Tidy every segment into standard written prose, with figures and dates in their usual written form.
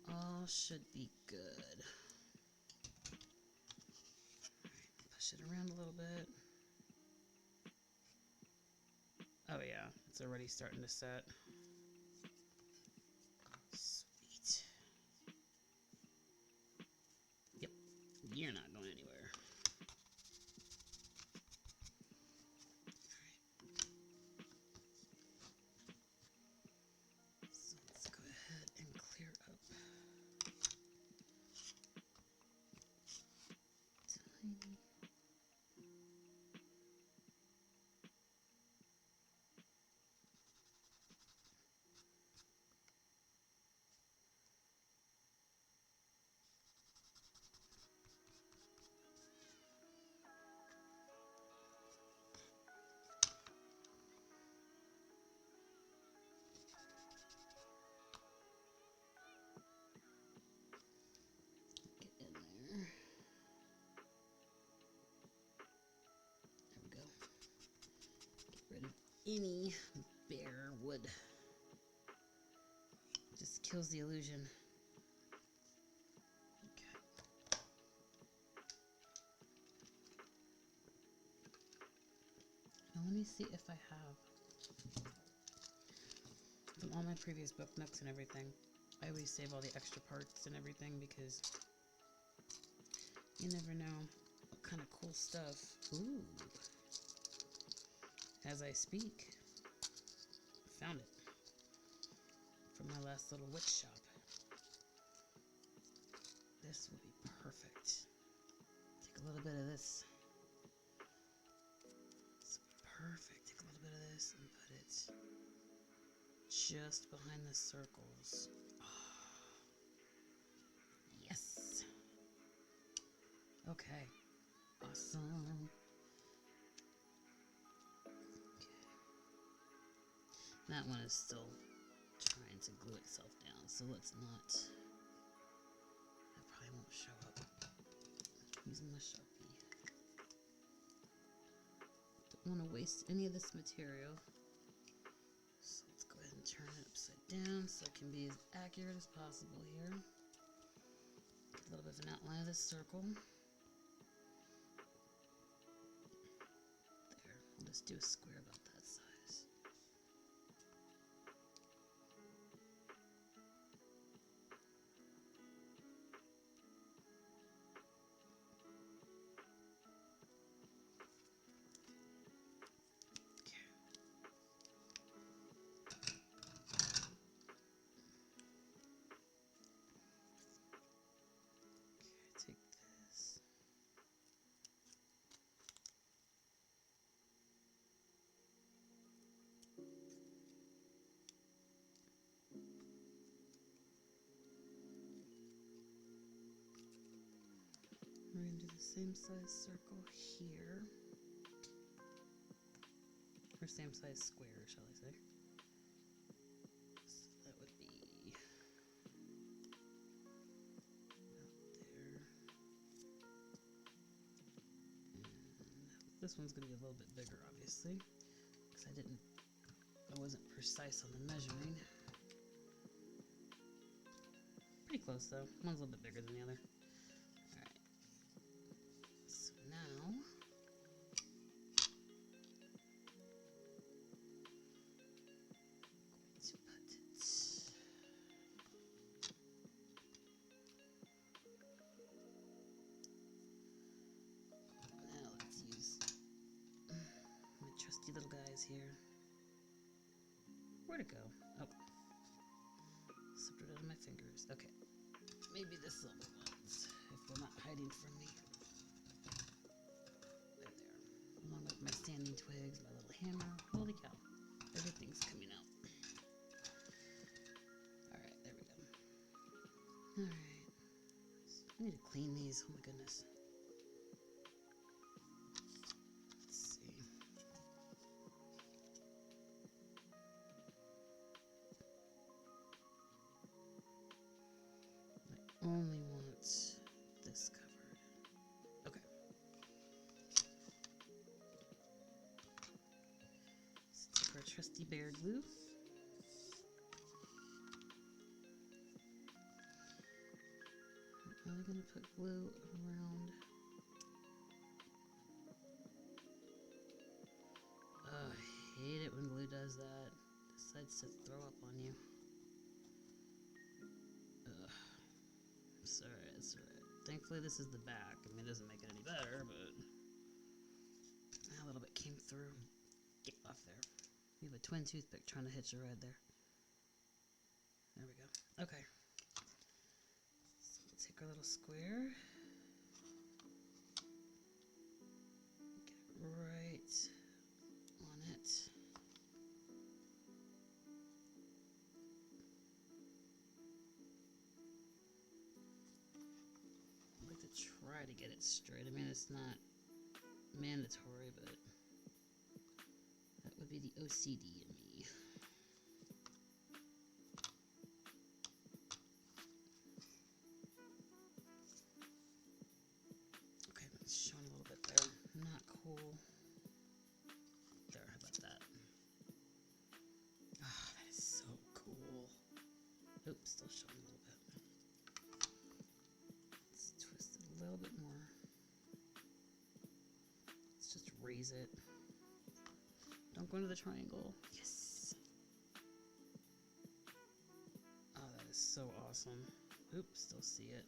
all should be good. Push it around a little bit. Oh yeah, it's already starting to set. Sweet. Yep, you're not going anywhere. So let's go ahead and clear up. Tiny. Get in there. There we go. Get rid of any bare wood. Just kills the illusion. Okay. Now let me see if I have from all my previous book nooks and everything. I always save all the extra parts and everything because you never know what kind of cool stuff. Ooh. As I speak, found it from my last little witch shop. This will be perfect. Take a little bit of this. This will be perfect. Take a little bit of this and put it just behind the circles. Oh, yes. Okay. Awesome. Okay. That one is still trying to glue itself down, so let's not. That probably won't show up. Using my Sharpie. Don't want to waste any of this material. So let's go ahead and turn it upside down so it can be as accurate as possible here. Get a little bit of an outline of this circle. There, I'll just do a square about that size. Okay. Okay, take this. We're going to do the same size circle here. Or same size square, shall I say. So that would be about there. And this one's going to be a little bit bigger, obviously, because I wasn't precise on the measuring. Pretty close though. One's a little bit bigger than the other. Alright. So now to put it. Now let's use my trusty little guys here. Where'd it go? Oh. Slipped it out of my fingers. Okay. Maybe the silver ones, if they're not hiding from me. There they are. Along with my standing twigs, my little hammer. Holy cow. Everything's coming out. Alright, there we go. Alright. I need to clean these. Oh my goodness. Let's see. I only want this covered. Okay. Let's take our trusty bear glue. gonna put glue around. Oh, I hate it when glue does that. Decides to throw up on you. Ugh. It's alright, it's alright. Thankfully this is the back. I mean, it doesn't make it any better, but a little bit came through. Get off there. We have a twin toothpick trying to hitch a ride there. There we go. Okay. So we'll take our little square. Get right on it. I like to try to get it straight. I mean, it's not mandatory, but that would be the OCD in me. Okay, it's showing a little bit there. Not cool. There, how about that? Ah, that is so cool. Oops, still showing a little bit. Let's twist it a little bit more. Let's just raise it. Don't go into the triangle. Yes! Oh, that is so awesome. Oops, still see it.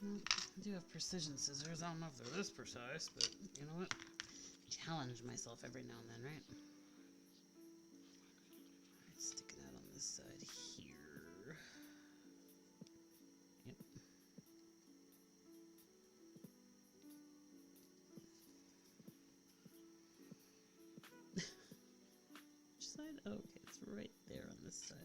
Well, I do have precision scissors. I don't know if they're this precise, but you know what? Challenge myself every now and then, right? Alright, sticking out on this side here. Yep. Which side? Oh, okay, it's right there on this side.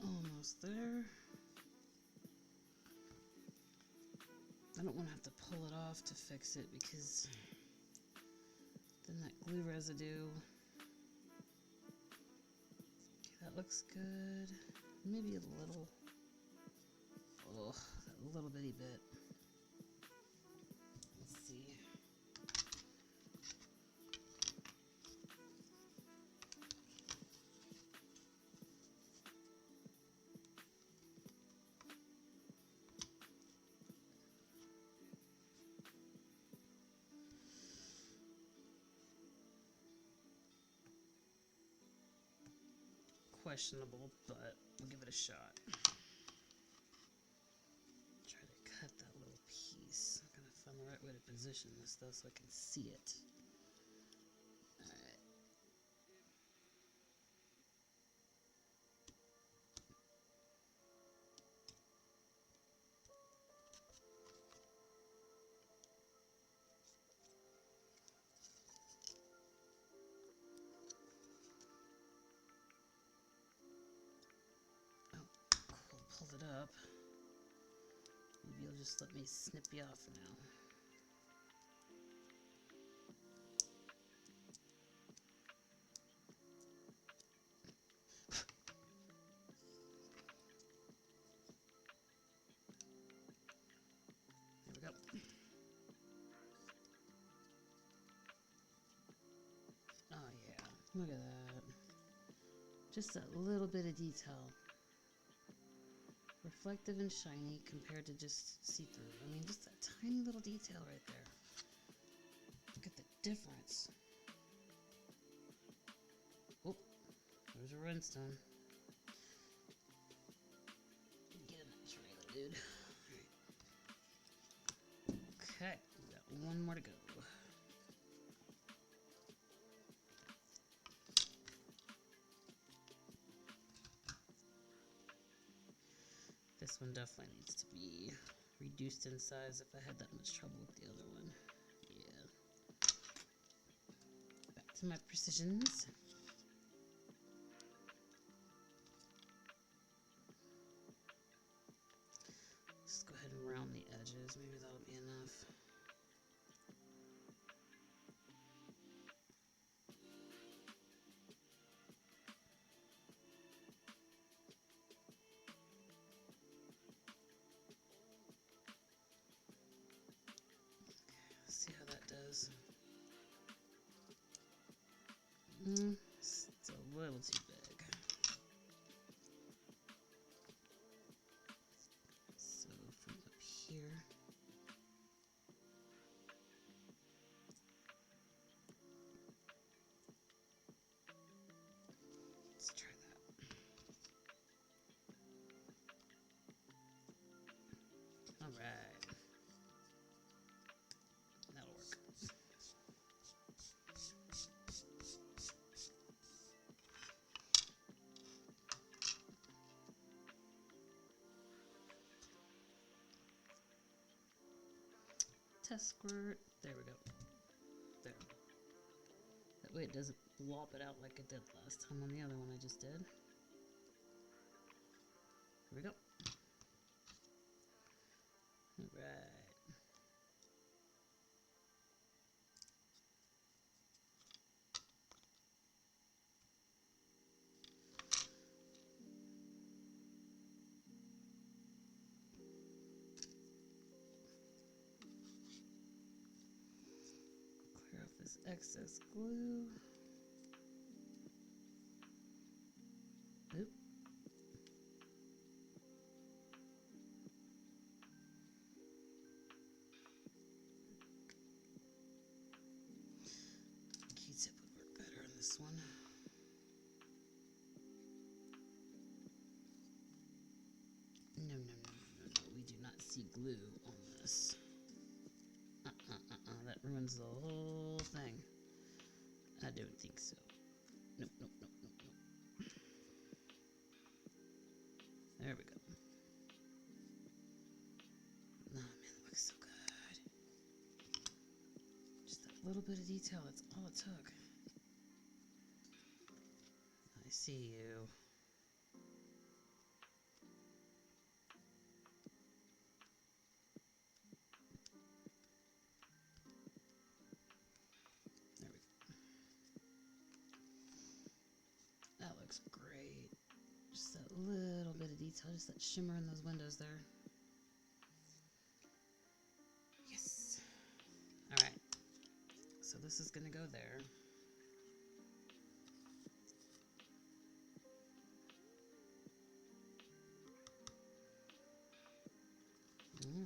Almost there. I don't want to have to pull it off to fix it because then that glue residue. Okay, that looks good. Maybe a little. Oh, that little bitty bit. Let's see. Questionable, but we'll give it a shot. Try to cut that little piece. I'm gonna find the right way to position this though so I can see it. Alright. Oh, cool. Pulled it up. Maybe you'll just let me snip you off now. There we go. Oh yeah, look at that. Just that little bit of detail. Reflective and shiny compared to just see-through. I mean, just that tiny little detail right there. Look at the difference. Oh, there's a rhinestone. Get in that trailer, dude. All right. Okay, we got one more to go. This one definitely needs to be reduced in size if I had that much trouble with the other one. Yeah. Back to my precisions. It's a little too big. So from up here. Let's try that. All right. That'll work. Test squirt. There we go. There. That way it doesn't blop it out like it did last time on the other one I just did. Here we go. Alright. Clear off this excess glue. Oop. Q-tip would work better on this one. No, we do not see glue on this. That ruins the whole thing. I don't think so. Nope. There we go. Oh man, that looks so good. Just that little bit of detail, that's all it took. I see you. There we go. That looks great. Just that little bit of detail, just that shimmer in those windows there. Yes. Alright. So this is going to go there.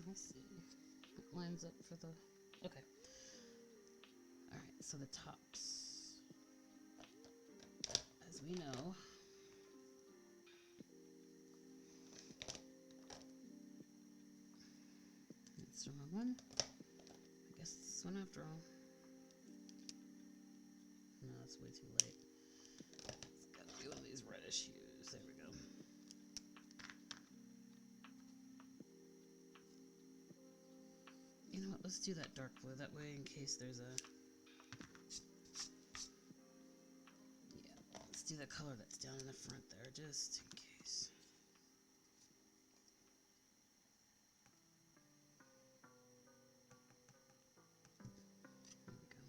Let's see. It lines up for the... Okay. Alright, so the tops. As we know... That's the wrong one. I guess it's this one after all. No, it's way too late. It's gotta be one of these reddish hues. There we go. You know what? Let's do that dark blue. That way, in case there's a... Yeah, let's do the color that's down in the front there, just in case. There we go.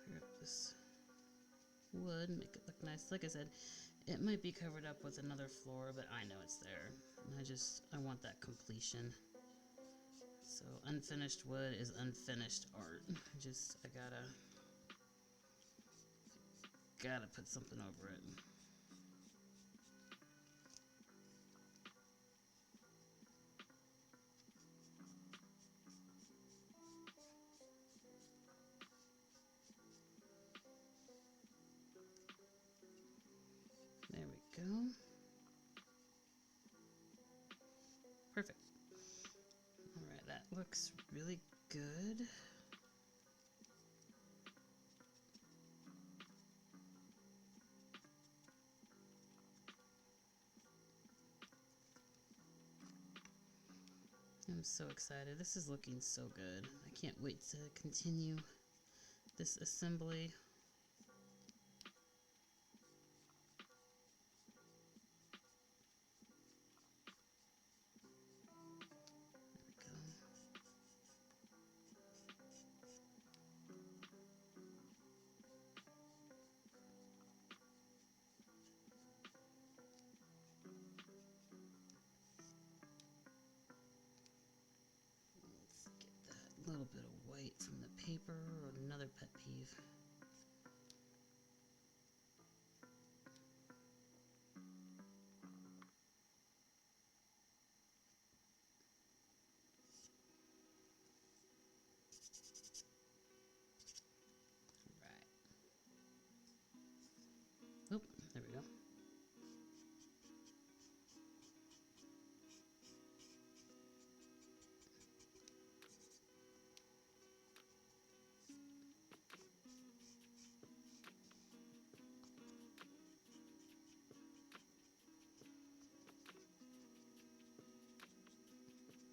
Clear up this wood, make it look nice. Like I said, it might be covered up with another floor, but I know it's there. And I want that completion. So unfinished wood is unfinished art. I gotta put something over it. There we go. Perfect. Alright, that looks really good. I'm so excited. This is looking so good. I can't wait to continue this assembly. There we go. A little bit of white from the paper, another pet peeve. Right. Oop, there we go.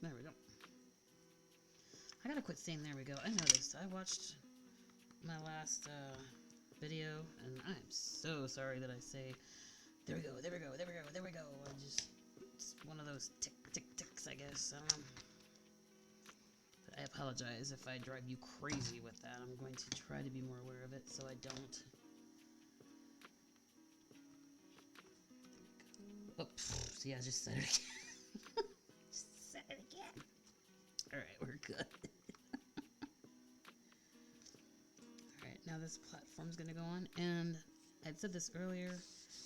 There we go. I gotta quit saying there we go. I noticed. I watched my last video, and I'm so sorry that I say there we go, there we go, there we go, there we go. It's one of those tick, tick, ticks, I guess. I don't know. But I apologize if I drive you crazy with that. I'm going to try to be more aware of it so I don't. Oh, see, I just said it again. Just said it again. Alright, we're good. Alright, now this platform's gonna go on, and I'd said this earlier,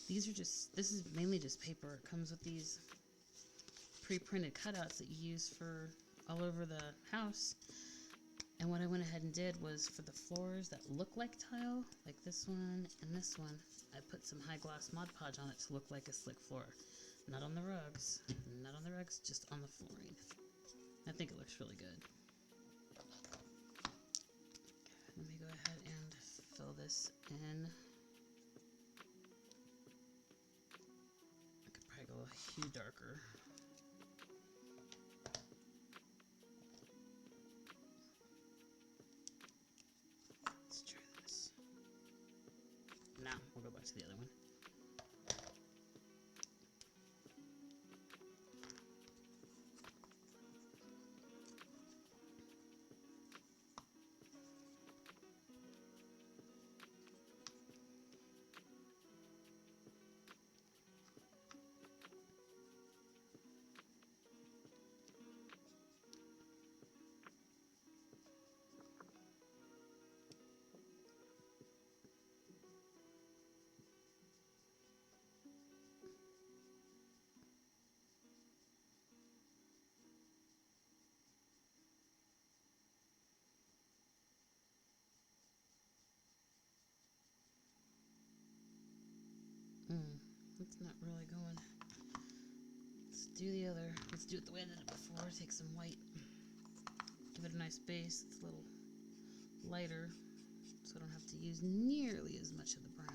this is mainly just paper. It comes with these pre-printed cutouts that you use for all over the house, and what I went ahead and did was for the floors that look like tile, like this one and this one, I put some high gloss Mod Podge on it to look like a slick floor. Not on the rugs, just on the flooring. I think it looks really good. Let me go ahead and fill this in. I could probably go a hue darker. Let's try this. Now, we'll go back to the other one. It's not really going. Let's do the other. Let's do it the way I did it before. Take some white. Give it a nice base. It's a little lighter, so I don't have to use nearly as much of the brown.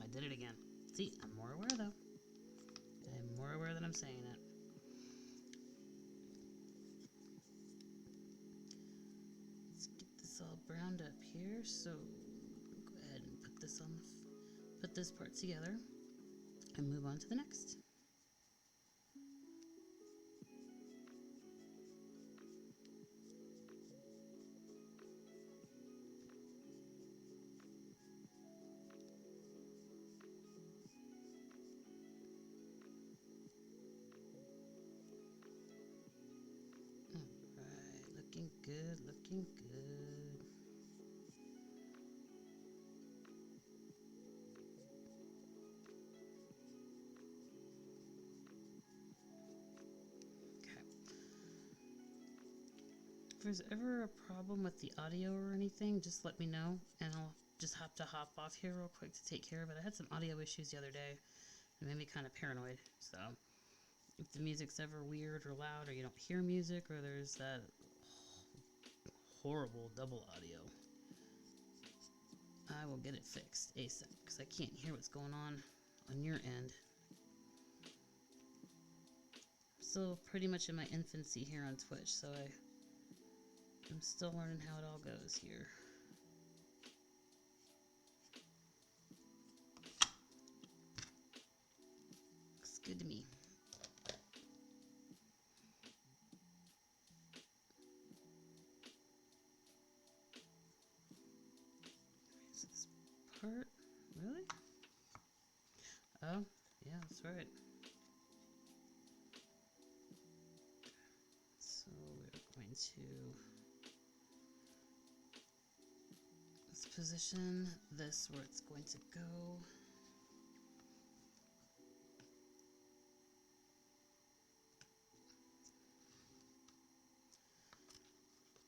I did it again. See, I'm more aware though. I'm more aware that I'm saying it. Let's get this all browned up here. So go ahead and put this on, put this part together, and move on to the next. Looking good, looking good. there's ever a problem with the audio or anything, just let me know, and I'll just hop off here real quick to take care of it. I had some audio issues the other day. It made me kind of paranoid. So if the music's ever weird or loud, or you don't hear music, or there's that horrible double audio, I will get it fixed ASAP, because I can't hear what's going on your end. I'm still pretty much in my infancy here on Twitch, so I'm still learning how it all goes here. Looks good to me. Is this part? Really? Oh, yeah, that's right. So we're going to let's position this where it's going to go.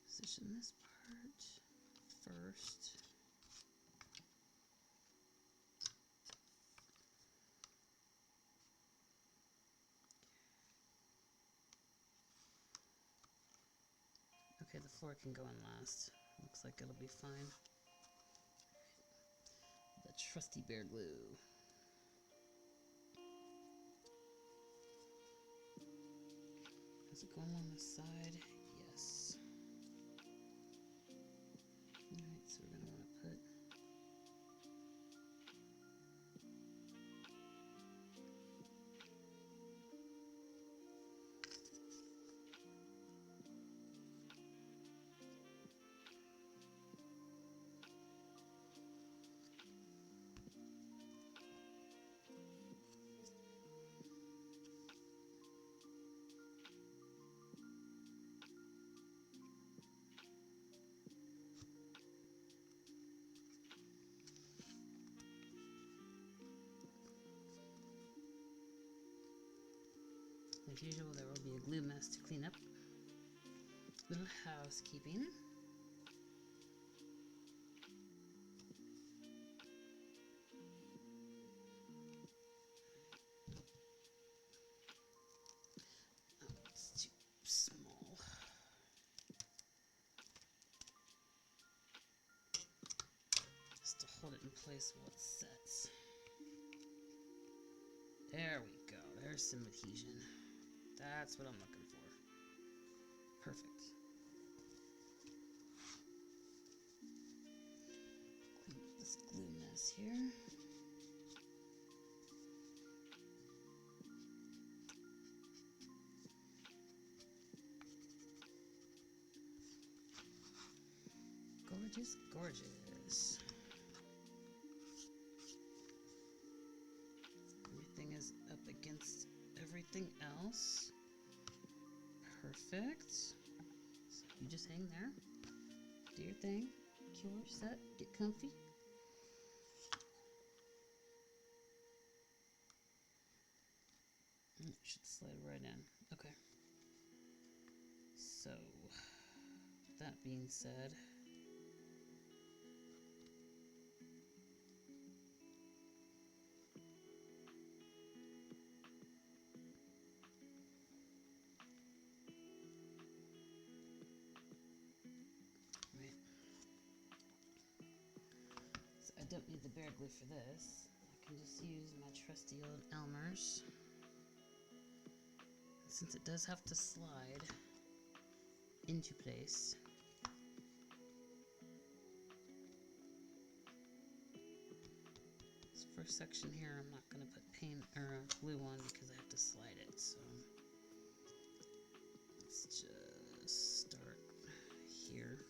Position this part first. Okay, the floor can go in last. Looks like it'll be fine. The trusty bear glue. Is it going on the side? Yes. Alright, so we're going to want to put as usual, there will be a glue mess to clean up. Little housekeeping. Oh, it's too small. Just to hold it in place while it sets. There we go. There's some adhesion. That's what I'm looking for. Perfect. Clean up this glue mess here. Gorgeous, gorgeous. Everything is up against everything else. Perfect. So you just hang there. Do your thing. Cure, set, get comfy. It should slide right in. Okay. So, that being said, I don't need the bear glue for this. I can just use my trusty old Elmer's. Since it does have to slide into place. This first section here, I'm not going to put paint or glue on because I have to slide it. So let's just start here.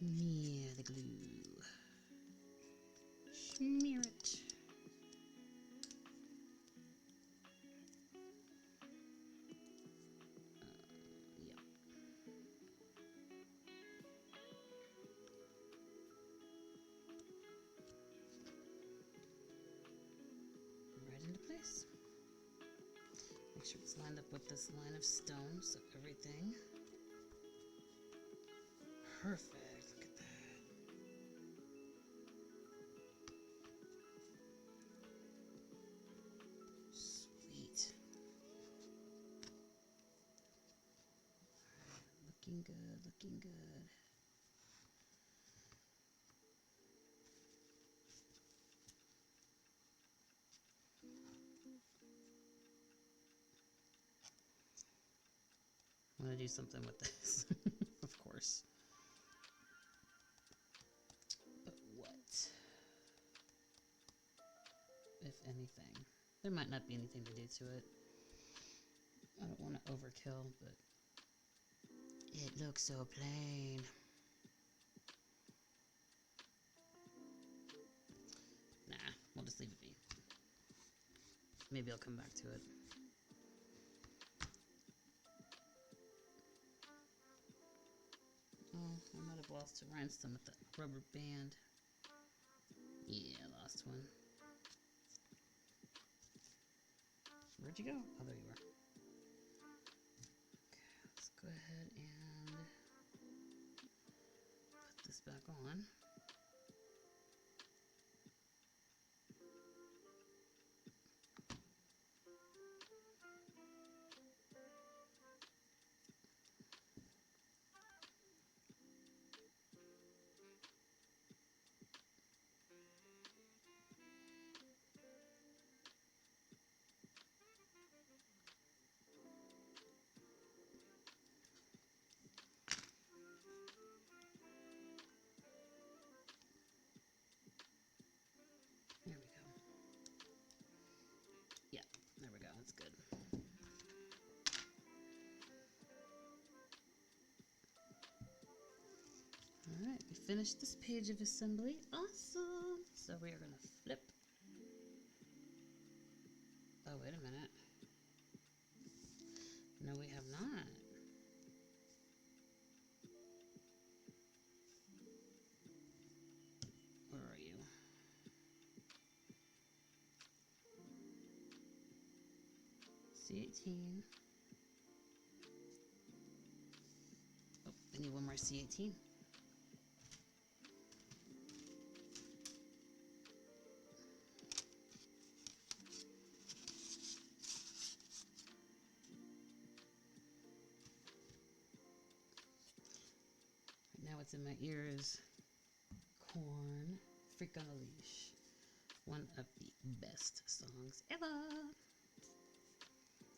Smear the glue. Make sure it's lined up with this line of stone, so everything. Perfect. Look at that. Sweet. Looking good, looking good. I'm gonna do something with this, of course. But what? If anything. There might not be anything to do to it. I don't want to overkill, but it looks so plain. Nah, we'll just leave it be. Maybe I'll come back to it. Oh, I might have lost a rhinestone with that rubber band. Yeah, lost one. Where'd you go? Oh, there you are. Okay, let's go ahead and put this back on. There we go. Yeah, there we go. That's good. Alright, we finished this page of assembly. Awesome! So we are going to flip. Oh, wait a minute. No, we have not. Where are you? C18. Oh, we need one more C18. Now what's in my ears? Corn, Freak on a Leash. One of the best songs ever.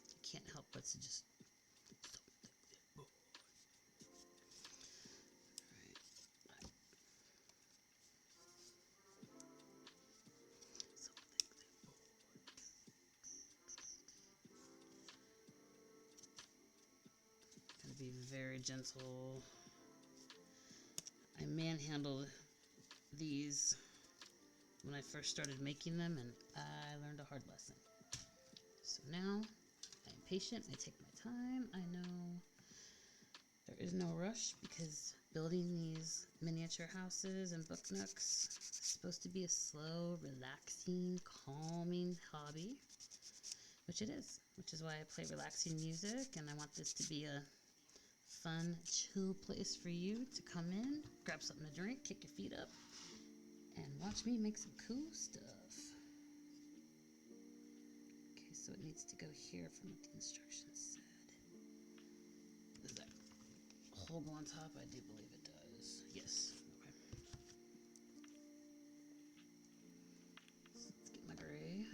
You can't help but to just... Gotta be very gentle. I manhandled these when I first started making them, and I learned a hard lesson. So now I'm patient. I take my time. I know there is no rush because building these miniature houses and book nooks is supposed to be a slow, relaxing, calming hobby, which it is, which is why I play relaxing music, and I want this to be a fun, chill place for you to come in, grab something to drink, kick your feet up, and watch me make some cool stuff. Okay, so it needs to go here from what the instructions said. Does that hole go on top? I do believe it does. Yes. Okay. So let's get my gray.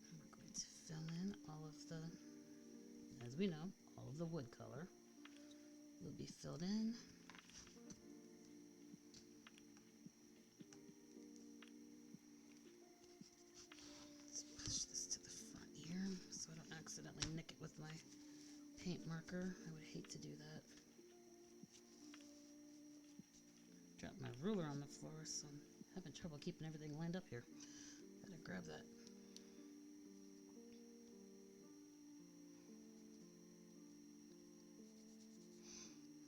And we're going to fill in all of the, as we know, all of the wood color will be filled in. Let's push this to the front here so I don't accidentally nick it with my paint marker. I would hate to do that. Dropped my ruler on the floor, so I'm having trouble keeping everything lined up here. Gotta grab that.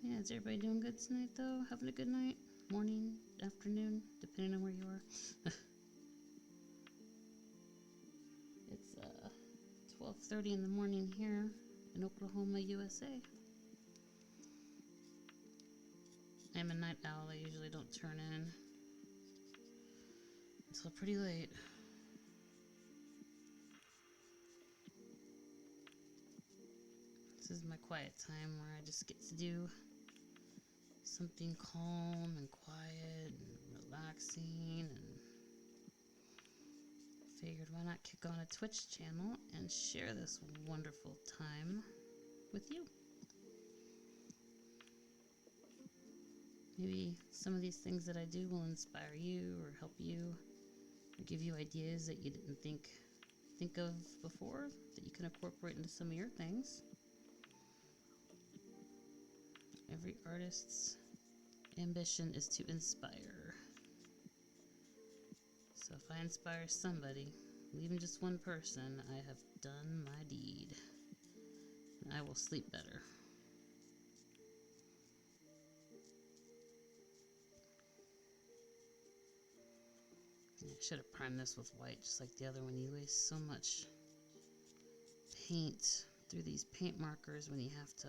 Yeah, is everybody doing good tonight, though? Having a good night? morning, afternoon, depending on where you are. It's 12:30 in the morning here in Oklahoma, USA. I'm a night owl. I usually don't turn in until pretty late. This is my quiet time where I just get to do something calm and quiet and relaxing, and figured why not kick on a Twitch channel and share this wonderful time with you. Maybe some of these things that I do will inspire you or help you or give you ideas that you didn't think of before that you can incorporate into some of your things. Every artist's ambition is to inspire. So if I inspire somebody, even just one person, I have done my deed. And I will sleep better. I should have primed this with white just like the other one. You waste so much paint through these paint markers when you have to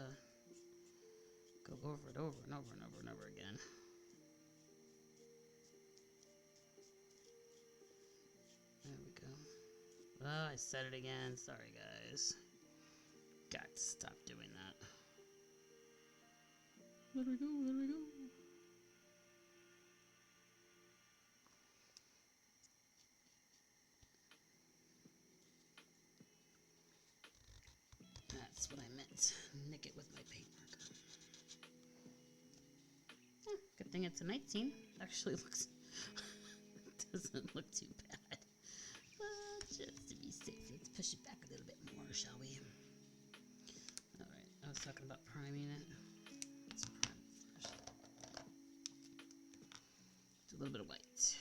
go over it over and over and over and over again. There we go. Oh, I said it again. Sorry, guys. Got to stop doing that. There we go, there we go. That's what I meant. Nick it with my paint marker. Good thing it's a night scene. Actually looks... doesn't look too bad. Just to be safe, let's push it back a little bit more, shall we? Alright, I was talking about priming it. Let's prime it first. Do a little bit of white.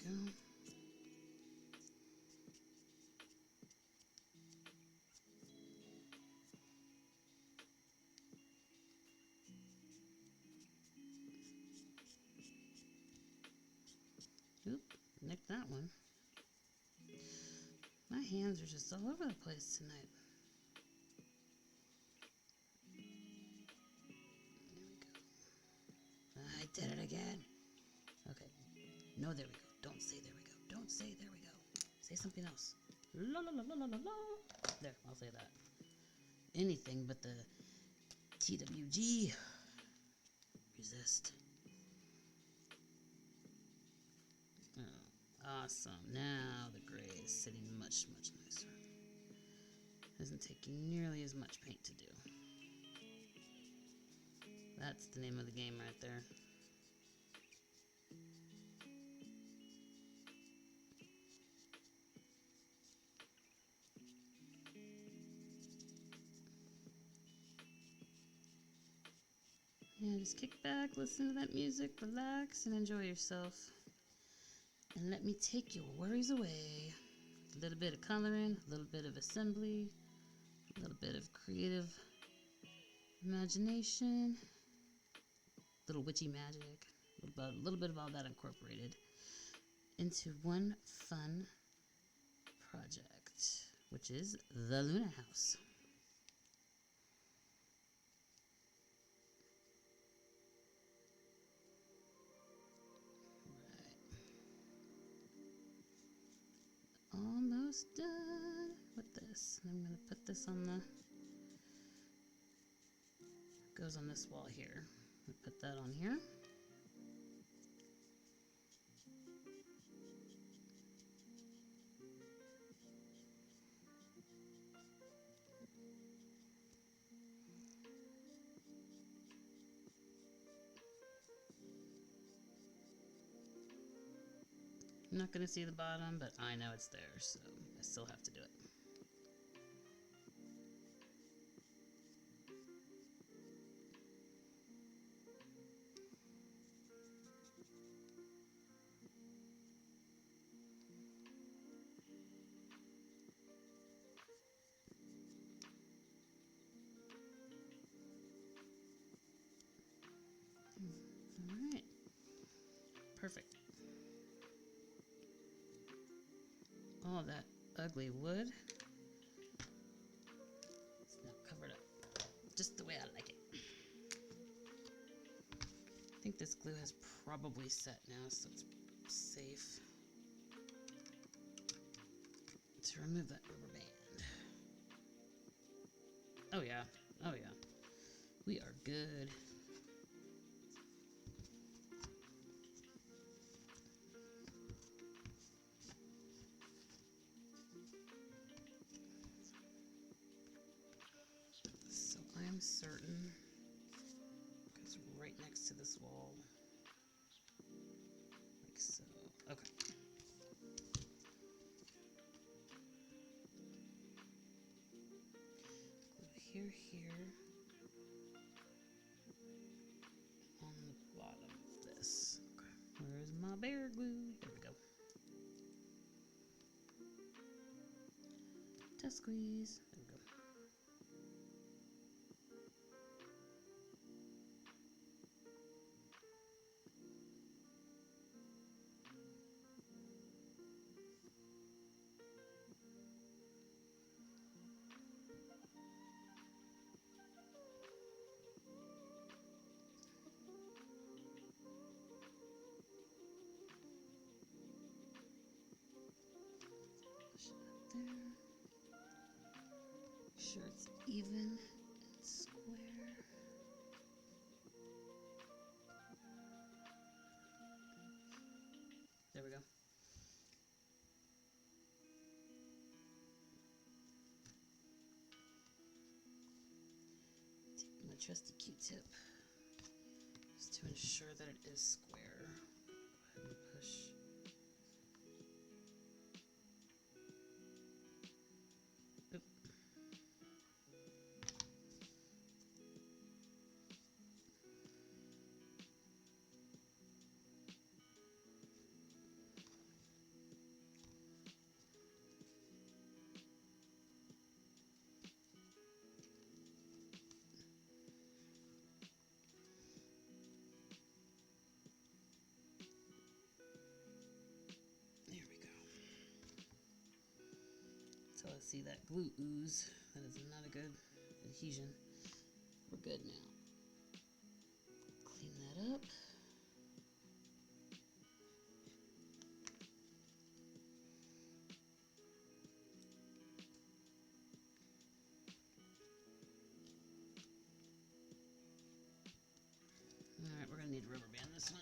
There we go. Oop, nicked that one. My hands are just all over the place tonight. There we go. I did it again. Okay. No, there we go. Don't say there we go. Don't say there we go. Say something else. La la la la la la la. There, I'll say that. Anything but the TWG. Resist. Oh, awesome. Now the gray is sitting much, much nicer. Isn't taking nearly as much paint to do. That's the name of the game right there. Yeah, just kick back, listen to that music, relax, and enjoy yourself. And let me take your worries away. A little bit of coloring, a little bit of assembly, a little bit of creative imagination, a little witchy magic, a little bit of all that incorporated into one fun project, which is the Luna House. Almost done with this. I'm going to put this on the, goes on this wall here. Put that on here. I'm not going to see the bottom, but I know it's there, so I still have to do it. Alright. Perfect. All that ugly wood is now covered up. Just the way I like it. I think this glue has probably set now, so it's safe to remove that rubber band. Oh yeah, oh yeah. We are good. So I'm certain, because right next to this wall, like so. Okay. Glue here, here, on the bottom of this. Okay. Where's my bear glue? There we go. Test squeeze. There we go. Push it up there. Make sure it's even and square. There we go. Take my trusty Q-tip just to ensure that it is square. Go ahead and push. Oop. There we go. Until I see that glue ooze, that is not a good adhesion. We're good now. Clean that up. Alright, we're gonna need to rubber band this one.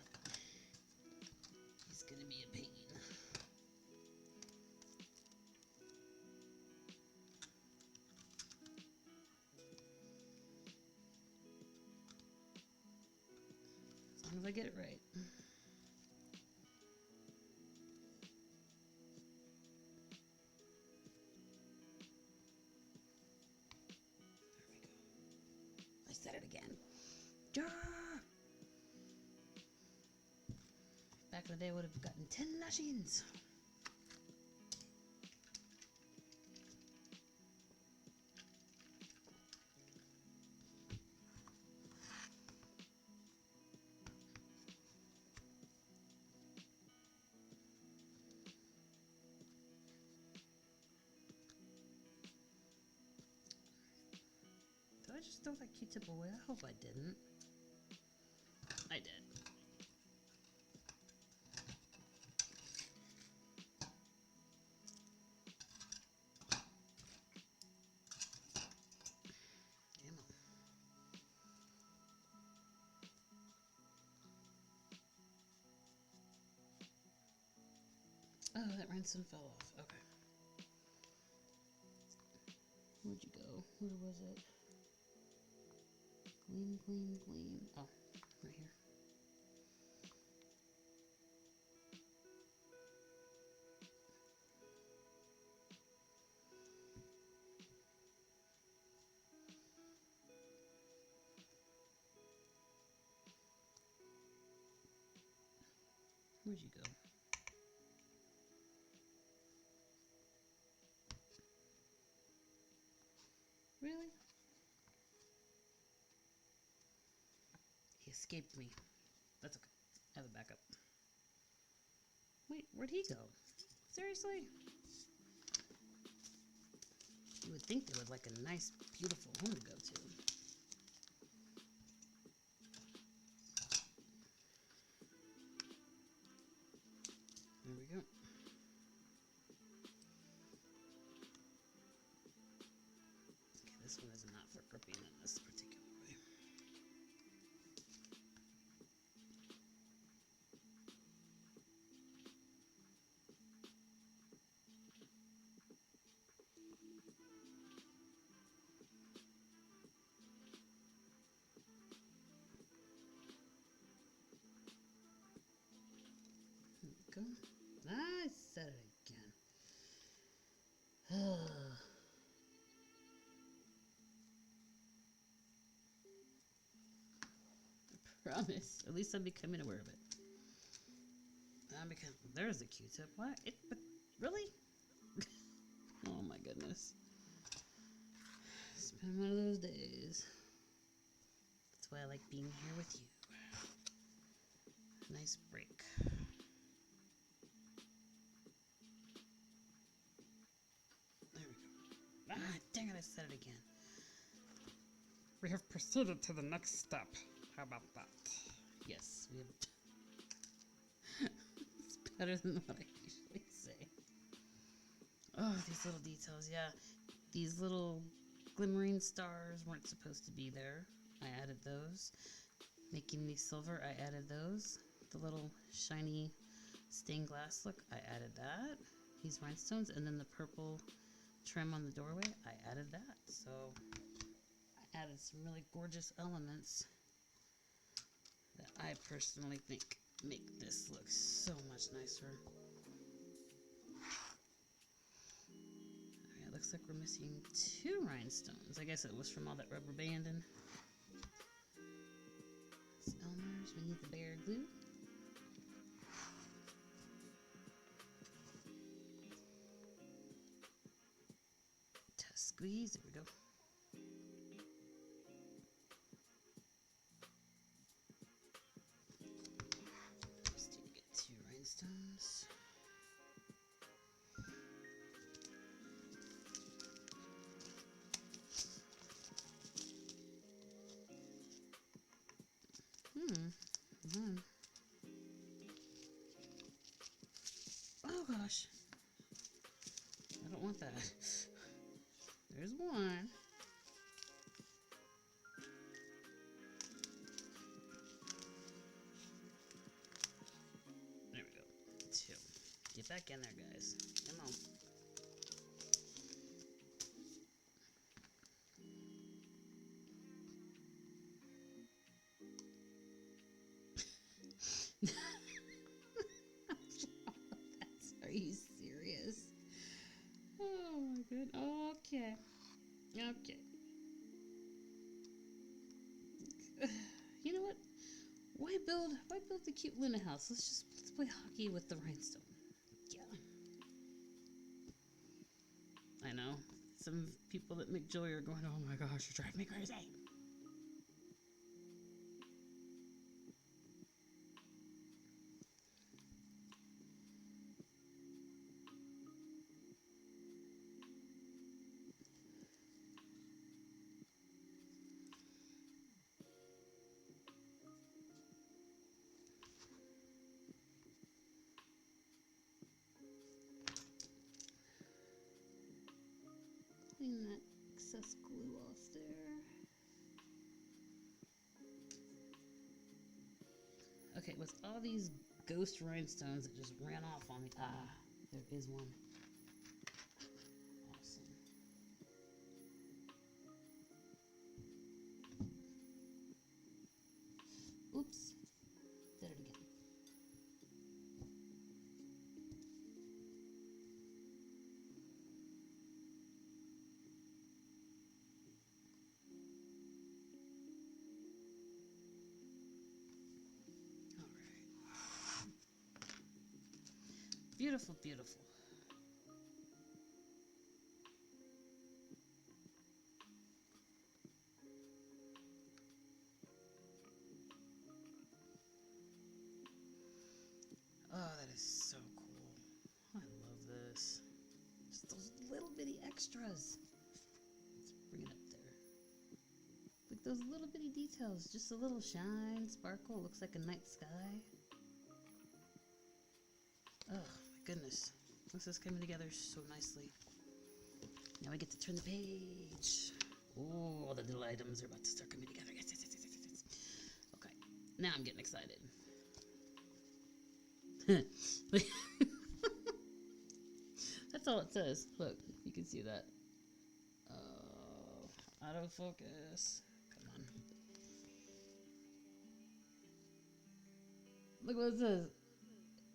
He's gonna be a pain. As long as I get it right. There we go. I said it again. Yeah! Back in the day, I would have gotten 10 lashings. Did I just throw that Q-tip away? I hope I didn't. I did. Come on. Oh, that rhinestone fell off. Okay. Where'd you go? Where was it? Gleam, gleam, gleam. Oh, right here. Where'd you go? Really? He escaped me. That's okay. I have a backup. Wait, where'd he go? Seriously? You would think they would like a nice, beautiful home to go to. There we go. Okay, this one is not for gripping in this particular way. Go. I said it again. I promise. At least I'm becoming aware of it. Because there's a Q-tip. What? But really? Oh my goodness. It's been one of those days. That's why I like being here with you. Nice break. There we go. Ah, dang it, I said it again. We have proceeded to the next step. How about that? Yes, we have. It's better than what I usually say. Oh, these little details, yeah. These little glimmering stars weren't supposed to be there. I added those. Making these silver, I added those. The little shiny stained glass look, I added that. These rhinestones, and then the purple trim on the doorway, I added that. So I added some really gorgeous elements that I personally think make this look so much nicer. Alright, looks like we're missing 2 rhinestones. I guess it was from all that rubber banding. It's Elmer's. We need the bear glue. Test squeeze. There we go. Just need to get 2 rhinestones. Oh gosh. I don't want that. There's 1. There we go. 2. Get back in there, guys. Come on. Are you serious? Oh my god. Okay. Okay. You know what? Why build the cute Luna house? Let's play hockey with the rhinestone. Yeah. I know. Some people that make jewelry are going, oh my gosh, you're driving me crazy. Clean that excess glue off there. Okay, with all these ghost rhinestones that just ran off on me. Ah, there is one. Awesome. Oops. Did it again. Beautiful, beautiful. extras. Let's bring it up there. Like those little bitty details, just a little shine, sparkle, looks like a night sky. Oh my goodness, this is coming together so nicely. Now I get to turn the page. Oh, all the little items are about to start coming together. Yes, yes, yes, yes, yes, yes. Okay, now I'm getting excited. That's all it says. Look, you can see that. Oh, autofocus. Come on. Look what it says.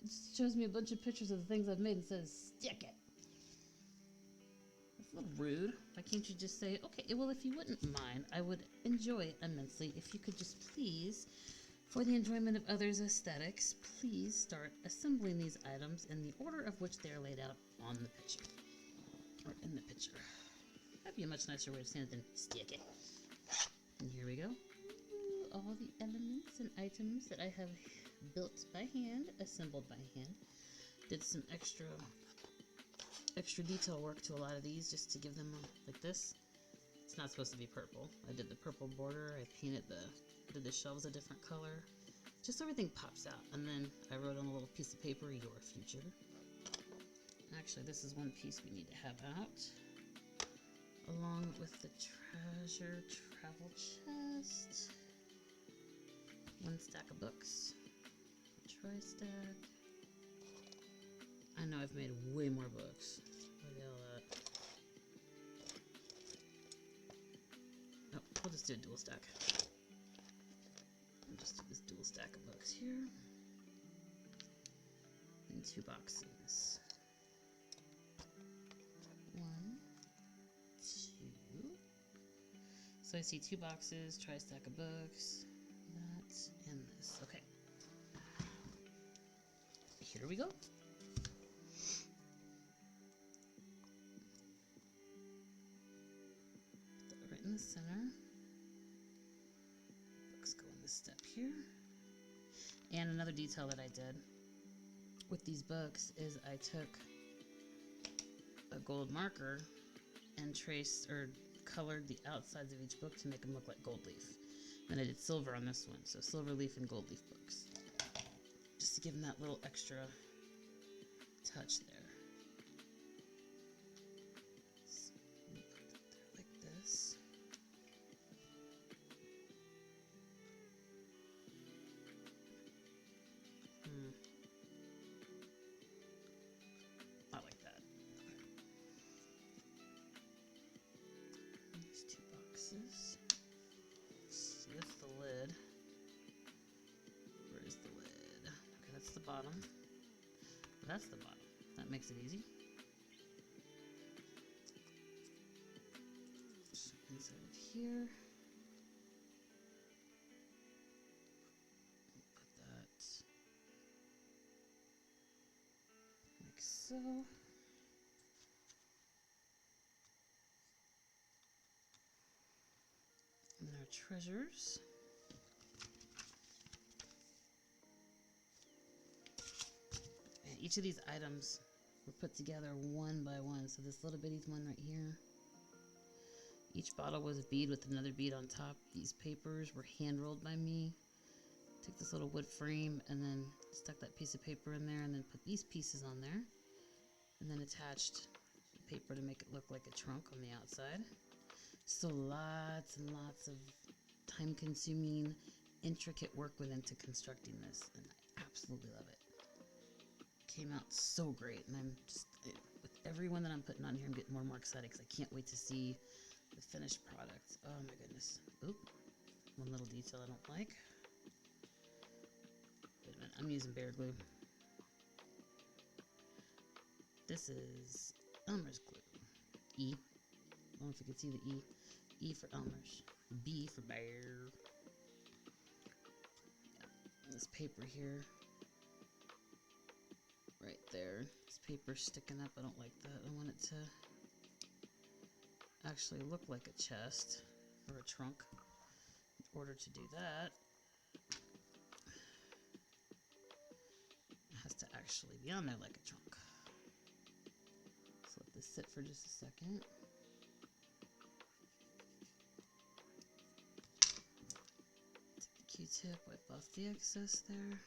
It just shows me a bunch of pictures of the things I've made and says, stick it. That's a little rude. Why can't you just say, okay, well, if you wouldn't mind, I would enjoy it immensely if you could just please, for the enjoyment of others' aesthetics, please start assembling these items in the order of which they are laid out on the picture. Or in the picture. That'd be a much nicer way of saying it than stick it. And here we go. All the elements and items that I have built by hand, assembled by hand. Did some extra detail work to a lot of these just to give them like this. It's not supposed to be purple. I did the purple border. I painted did the shelves a different color. Just so everything pops out. And then I wrote on a little piece of paper, your future. Actually, this is one piece we need to have out. Along with the treasure travel chest. One stack of books. Tri-stack. I know I've made way more books. Look at all that. Oh, we'll just do a dual stack. I'll just do this dual stack of books here. And 2 boxes. 1, 2. So I see 2 boxes, tri-stack of books, that, and this. Okay. Here we go. Put that right in the center. Books go in this step here. And another detail that I did with these books is I took a gold marker and traced or colored the outsides of each book to make them look like gold leaf. Then I did silver on this one, so silver leaf and gold leaf books. Just to give them that little extra touch there. So I'm gonna put that there like this. Not like that. There's 2 boxes. See, that's the lid. Where's the lid? Okay, that's the bottom. That's the bottom. That makes it easy. So inside of here. Put that like so. And our treasures. And each of these items were put together one by one. So this little bitty one right here. Each bottle was a bead with another bead on top. These papers were hand rolled by me. Took this little wood frame and then stuck that piece of paper in there and then put these pieces on there. And then attached the paper to make it look like a trunk on the outside. So lots and lots of time-consuming, intricate work went into constructing this, and I absolutely love it. Came out so great, and I'm just, with every one that I'm putting on here, I'm getting more and more excited because I can't wait to see the finished product. Oh my goodness. Oop. One little detail I don't like. Wait a minute, I'm using Bear Glue. This is Elmer's glue. E. I don't know if you can see the E. E for Elmer's. B for bear. Yeah. This paper here. Right there. This paper's sticking up. I don't like that. I want it to actually look like a chest or a trunk. In order to do that, it has to actually be on there like a trunk. So let this sit for just a second. Q-tip, wipe off the excess there.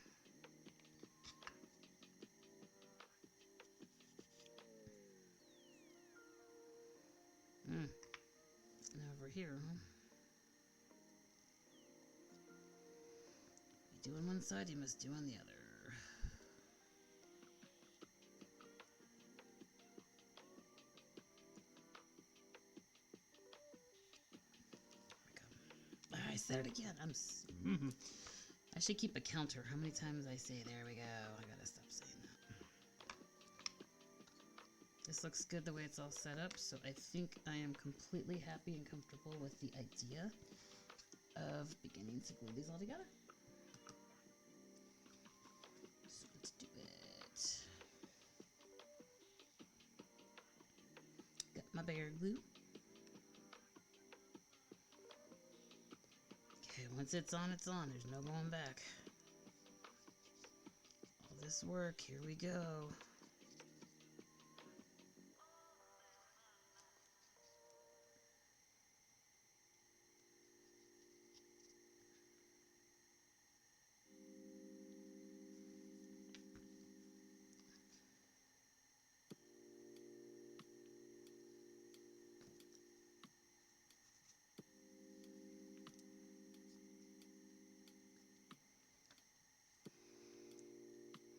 Now over here, huh? You do on one side, you must do on the other. I said it again. I should keep a counter. How many times I say, there we go. I gotta stop saying that. This looks good the way it's all set up, so I think I am completely happy and comfortable with the idea of beginning to glue these all together. So let's do it. Got my bear glue. Okay, once it's on, it's on. There's no going back. All this work, here we go.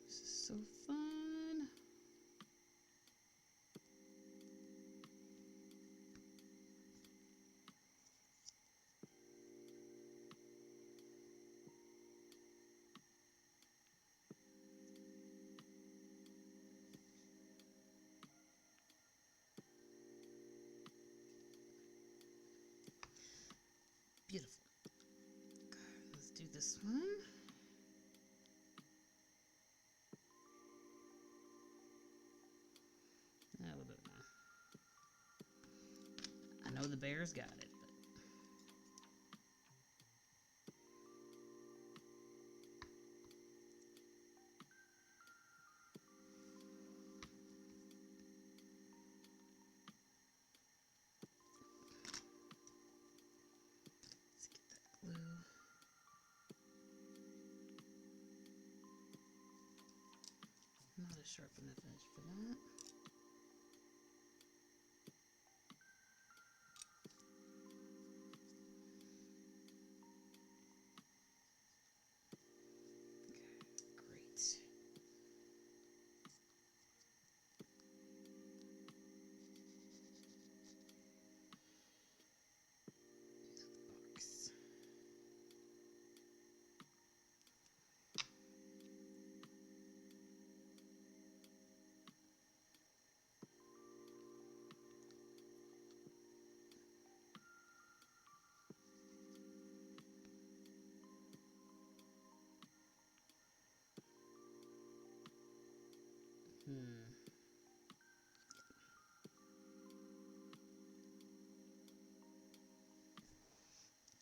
This is so fun. Beautiful. Okay, let's do this one. A little bit more. I know the bear's got it, but let's get that glue. Not a sharp enough edge for that. Okay, great. Box.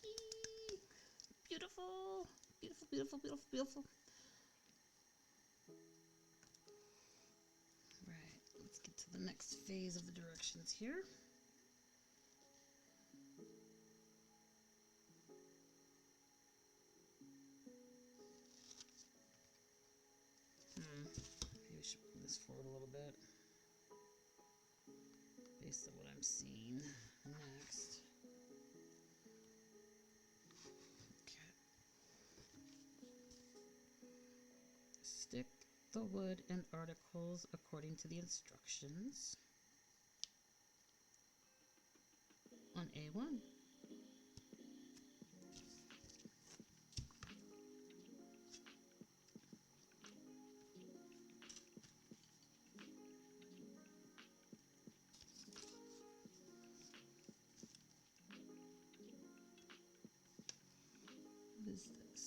Eee, beautiful, beautiful, beautiful, beautiful, beautiful. Right, let's get to the next phase of the directions here. Maybe we should move this forward a little bit based on what I'm seeing next. Okay. Stick the wood and articles according to the instructions on A1. What is this?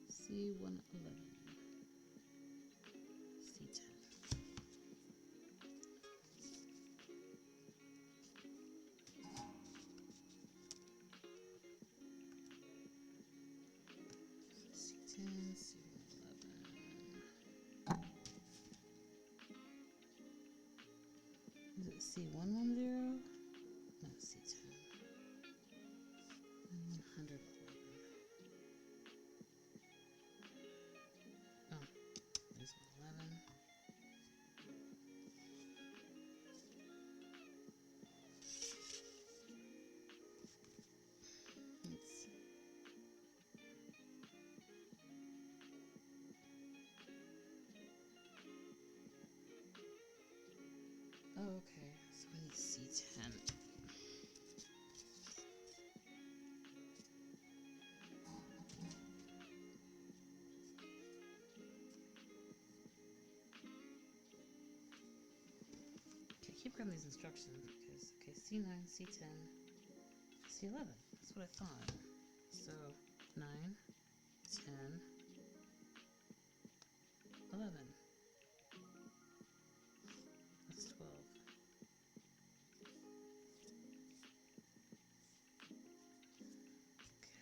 C111. C10. C10, C111. Is it C110? No, C10. keep grabbing these instructions because, okay, C9, C10, C11. That's what I thought. So, 9, 10, 11. That's 12.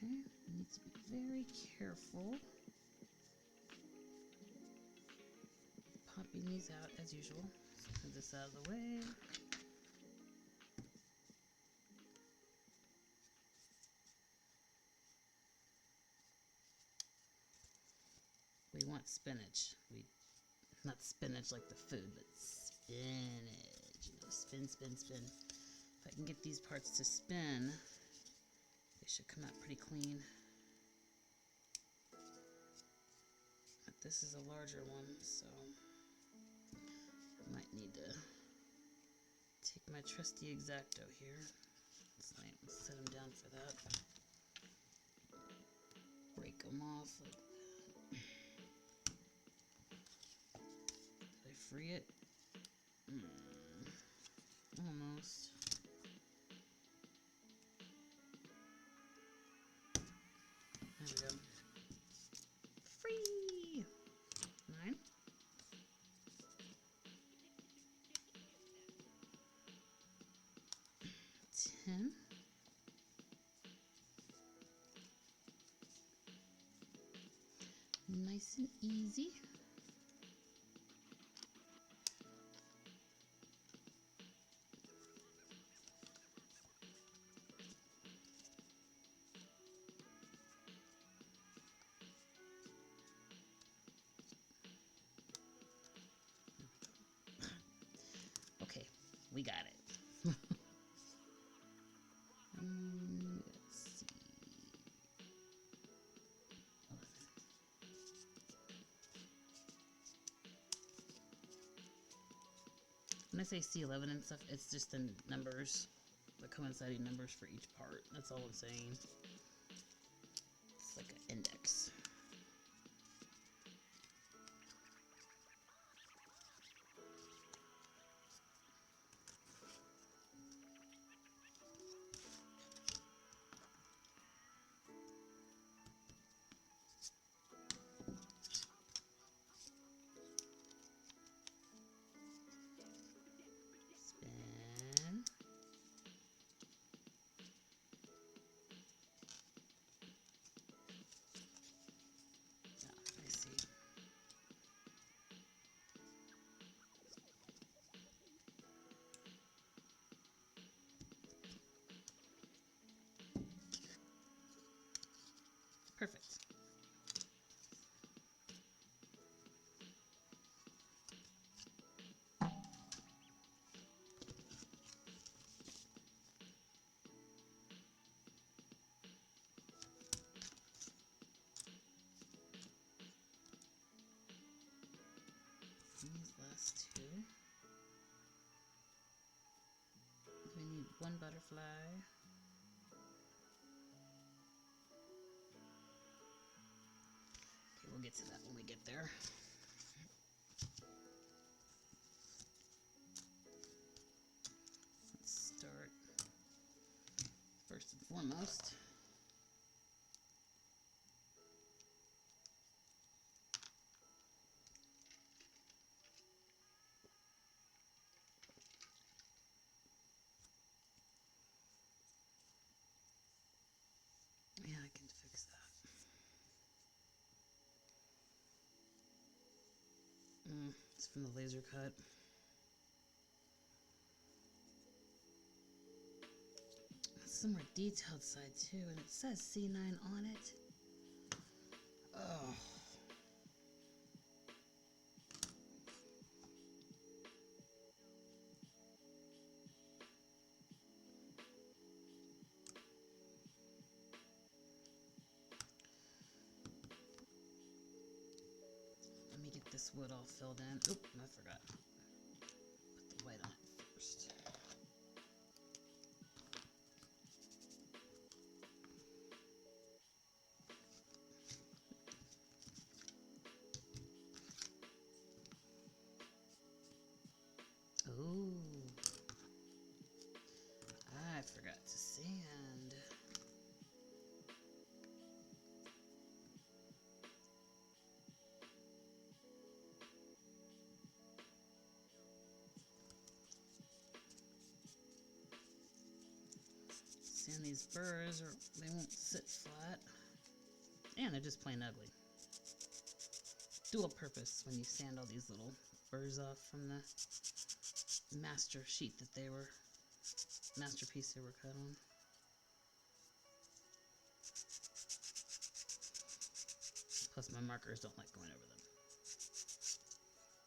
Okay, need to be very careful. Popping these out as usual. Move this out of the way. We want spinach. Not spinach like the food, but spinach. You know, spin, spin, spin. If I can get these parts to spin, they should come out pretty clean. But this is a larger one, so I might need to take my trusty X-Acto here. Let's set them down for that. Break them off like that. Did I free it? Almost. There we go. Free! 9. 10. Nice and easy. Okay, we got it. Let's see. When I say C11 and stuff, it's just the numbers, the coinciding numbers for each part. That's all I'm saying. It's like an index. Spin. I see. Perfect. These last two. We need one butterfly. Okay, we'll get to that when we get there. Let's start first and foremost. Yeah, I can fix that. It's from the laser cut. Some more detailed side too, and it says C9 on it. Oh. Let me get this wood all filled in. Oop, I forgot. Put the white on it first. Ooh. sand these burrs or they won't sit flat. And they're just plain ugly. Dual purpose when you sand all these little burrs off from the masterpiece they were cut on. Plus my markers don't like going over them.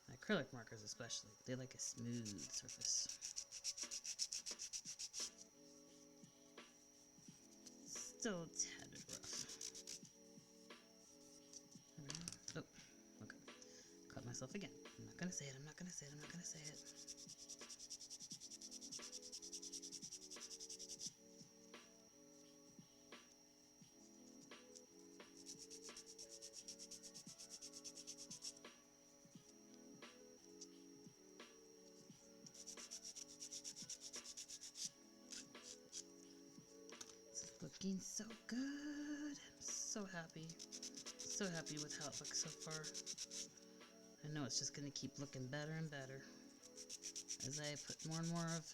My acrylic markers especially, they like a smooth surface. Still a tad bit rough. Oh, okay. Caught myself again. I'm not gonna say it, I'm not gonna say it, I'm not gonna say it. Looking so good. I'm so happy. So happy with how it looks so far. I know it's just going to keep looking better and better as I put more and more of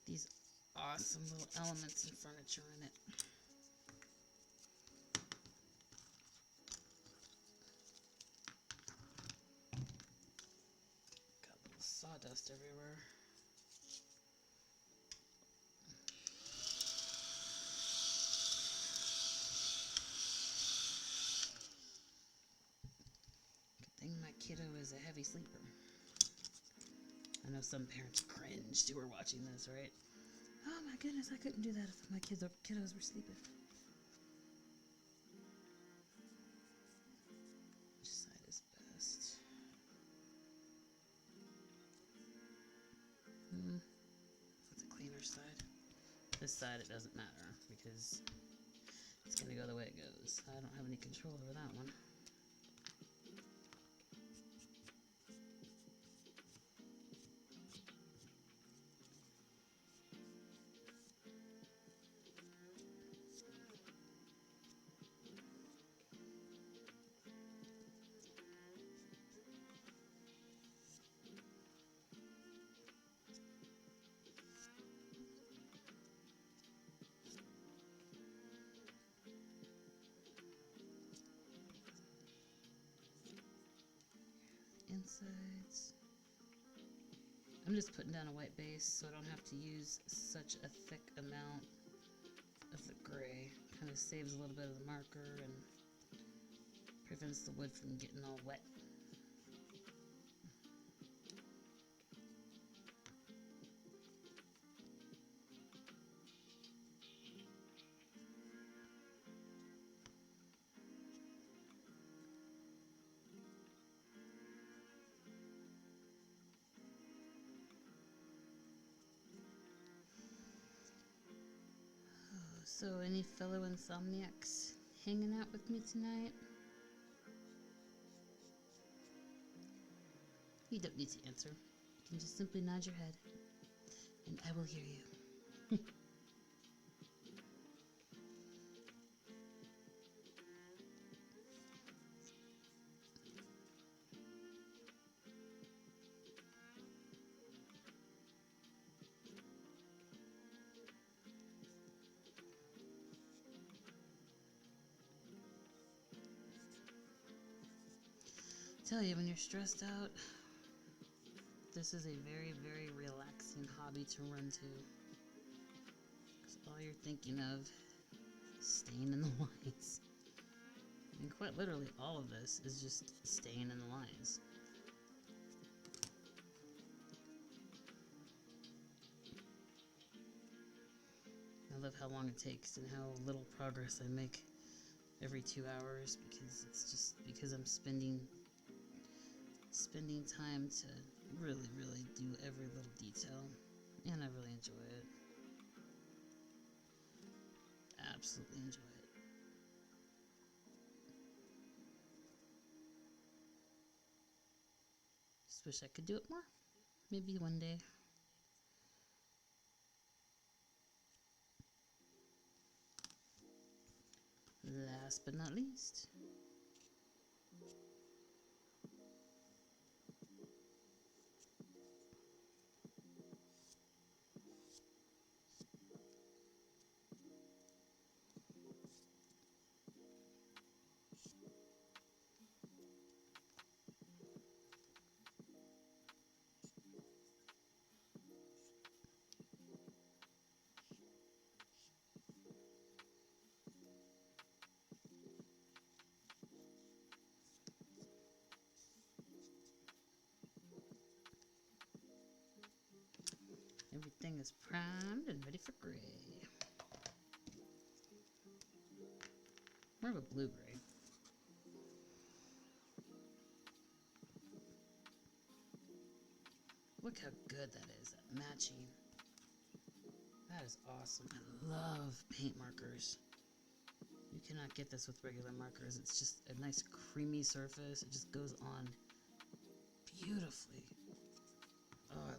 these awesome little elements and furniture in it. Got a little sawdust everywhere. My kiddo is a heavy sleeper. I know some parents cringed who were watching this, right? Oh my goodness, I couldn't do that if my kiddos were sleeping. Which side is best? What's the cleaner side? This side, it doesn't matter because it's going to go the way it goes. I don't have any control over that one. Insides. I'm just putting down a white base so I don't have to use such a thick amount of the gray. Kind of saves a little bit of the marker and prevents the wood from getting all wet. So, any fellow insomniacs hanging out with me tonight? You don't need to answer. You can just simply nod your head, and I will hear you. Tell you, when you're stressed out, this is a very, very relaxing hobby to run to. Because all you're thinking of is staying in the lines. And quite literally, all of this is just staying in the lines. I love how long it takes and how little progress I make every 2 hours because it's just because I'm spending time to really, really do every little detail, and I really enjoy it. Absolutely enjoy it. Just wish I could do it more. Maybe one day. Last but not least, Everything is primed and ready for gray. More of a blue-gray. Look how good that is, that matching. That is awesome. I love paint markers. You cannot get this with regular markers. It's just a nice creamy surface. It just goes on beautifully. Oh, I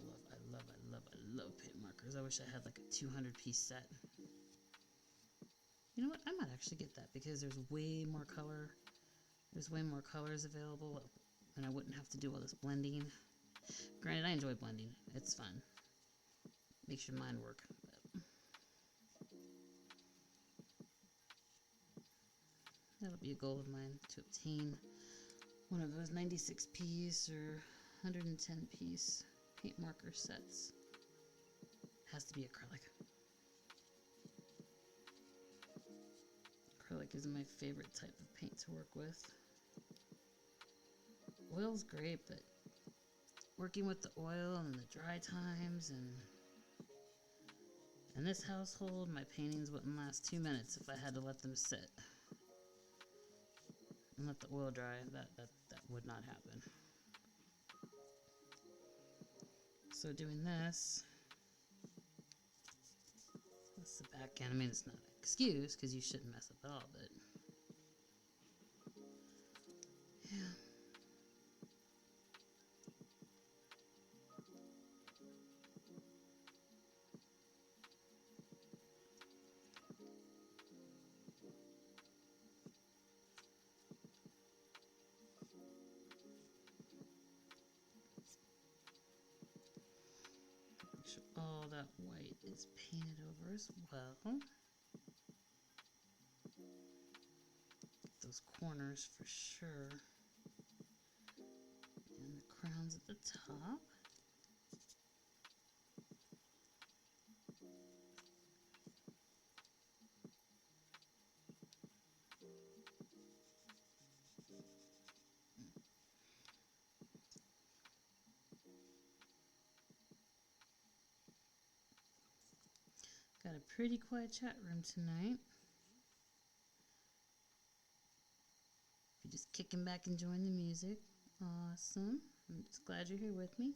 love paint markers. I wish I had like a 200-piece set. You know what? I might actually get that because there's way more color. There's way more colors available, and I wouldn't have to do all this blending. Granted, I enjoy blending. It's fun. Makes your mind work. But that'll be a goal of mine, to obtain one of those 96-piece or 110-piece paint marker sets. Has to be acrylic. Acrylic is my favorite type of paint to work with. Oil's great, but working with the oil and the dry times, and in this household, my paintings wouldn't last 2 minutes if I had to let them sit and let the oil dry. That would not happen. So doing this, that's the back end. I mean, it's not an excuse because you shouldn't mess up at all, but yeah. Make sure all that white is painted over as well. Those corners for sure. And the crowns at the top. Got a pretty quiet chat room tonight. If you're just kicking back enjoying the music, awesome. I'm just glad you're here with me.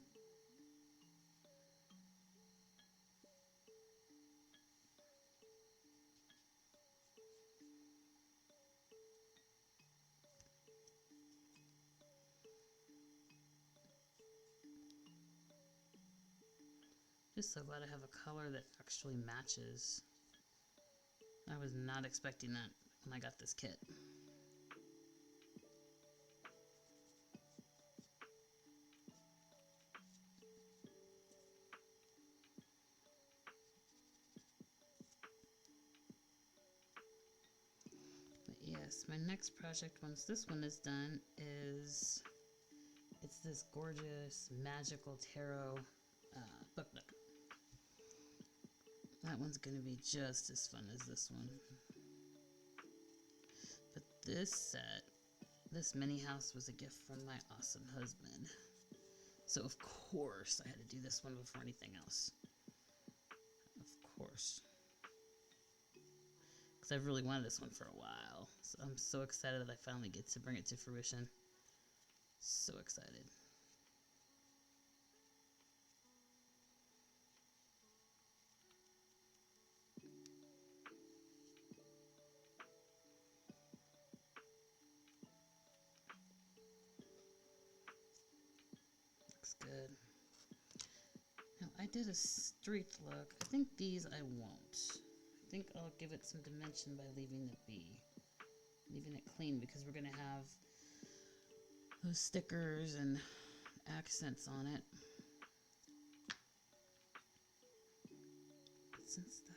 Just so glad I have a color that actually matches. I was not expecting that when I got this kit. But yes, my next project, once this one is done, is it's this gorgeous magical tarot booklet. That one's going to be just as fun as this one. But this set, this mini house, was a gift from my awesome husband. So of course I had to do this one before anything else. Of course. Because I've really wanted this one for a while. So I'm so excited that I finally get to bring it to fruition. So excited. Looks good. Now I did a street look. I think these I won't. I think I'll give it some dimension by leaving it be. Leaving it clean because we're going to have those stickers and accents on it. Since that...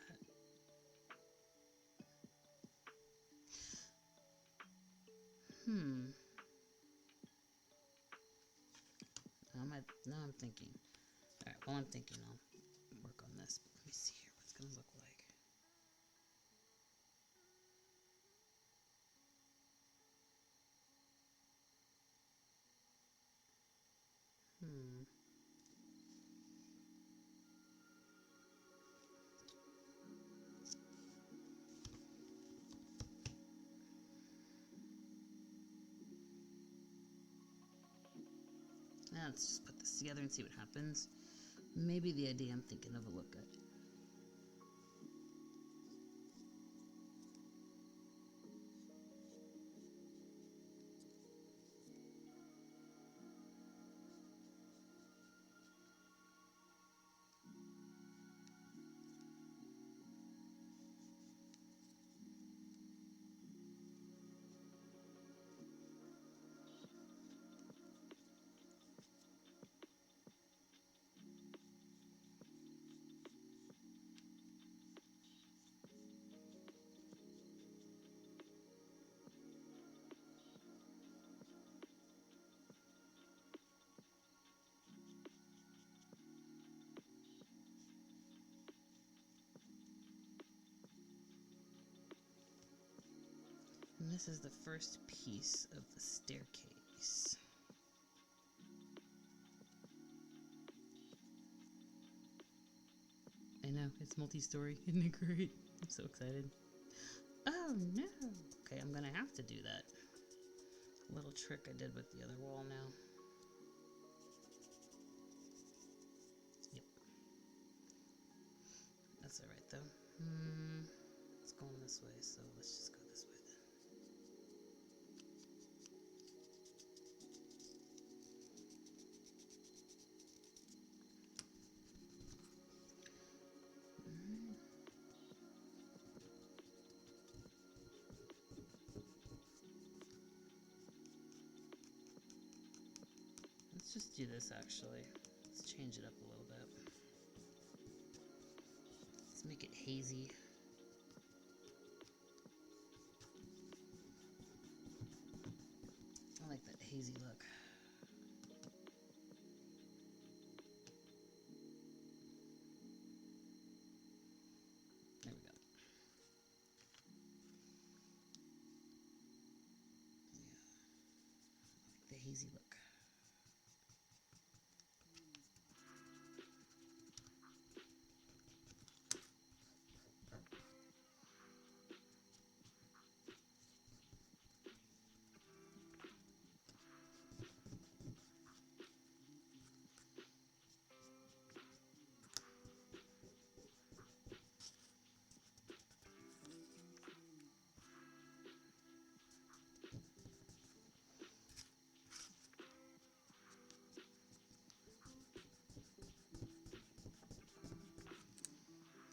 Now I'm thinking. Alright, while I'm thinking, I'll work on this. Let me see here what it's going to look like. let's just put this together and see what happens. Maybe the idea I'm thinking of will look good. And this is the first piece of the staircase. I know, it's multi-story. Isn't it great? I'm so excited. Oh no! Okay, I'm gonna have to do that little trick I did with the other wall now. Yep. That's alright though. It's going this way, so let's just go this way then. Let's just do this actually. Let's change it up a little bit. Let's make it hazy. I like that hazy look. There we go. Yeah. I like the hazy look.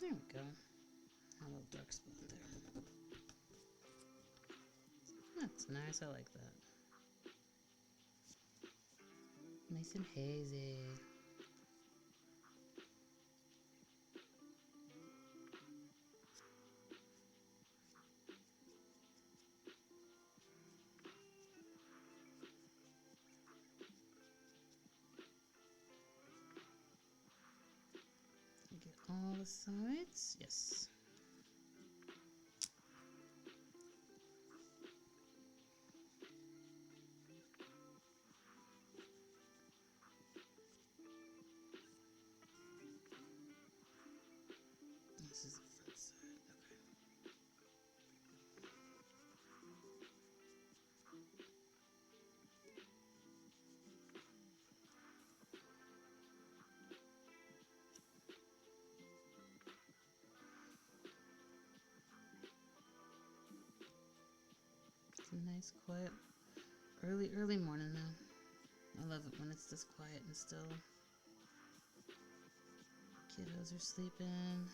There we go. A little dark spot there. That's nice. I like that. Nice and hazy. Get all the sides. Yes. This is the front side. Okay. It's a nice, quiet, early morning though. I love it when it's this quiet and still. Kiddos are sleeping.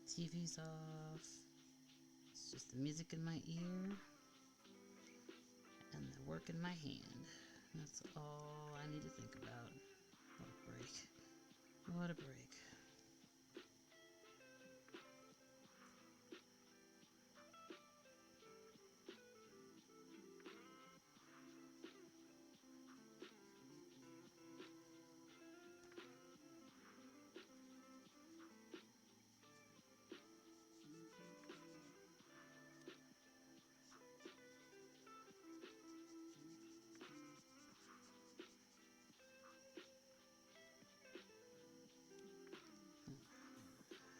TV's off. It's just the music in my ear and the work in my hand. That's all I need to think about. What a break. What a break.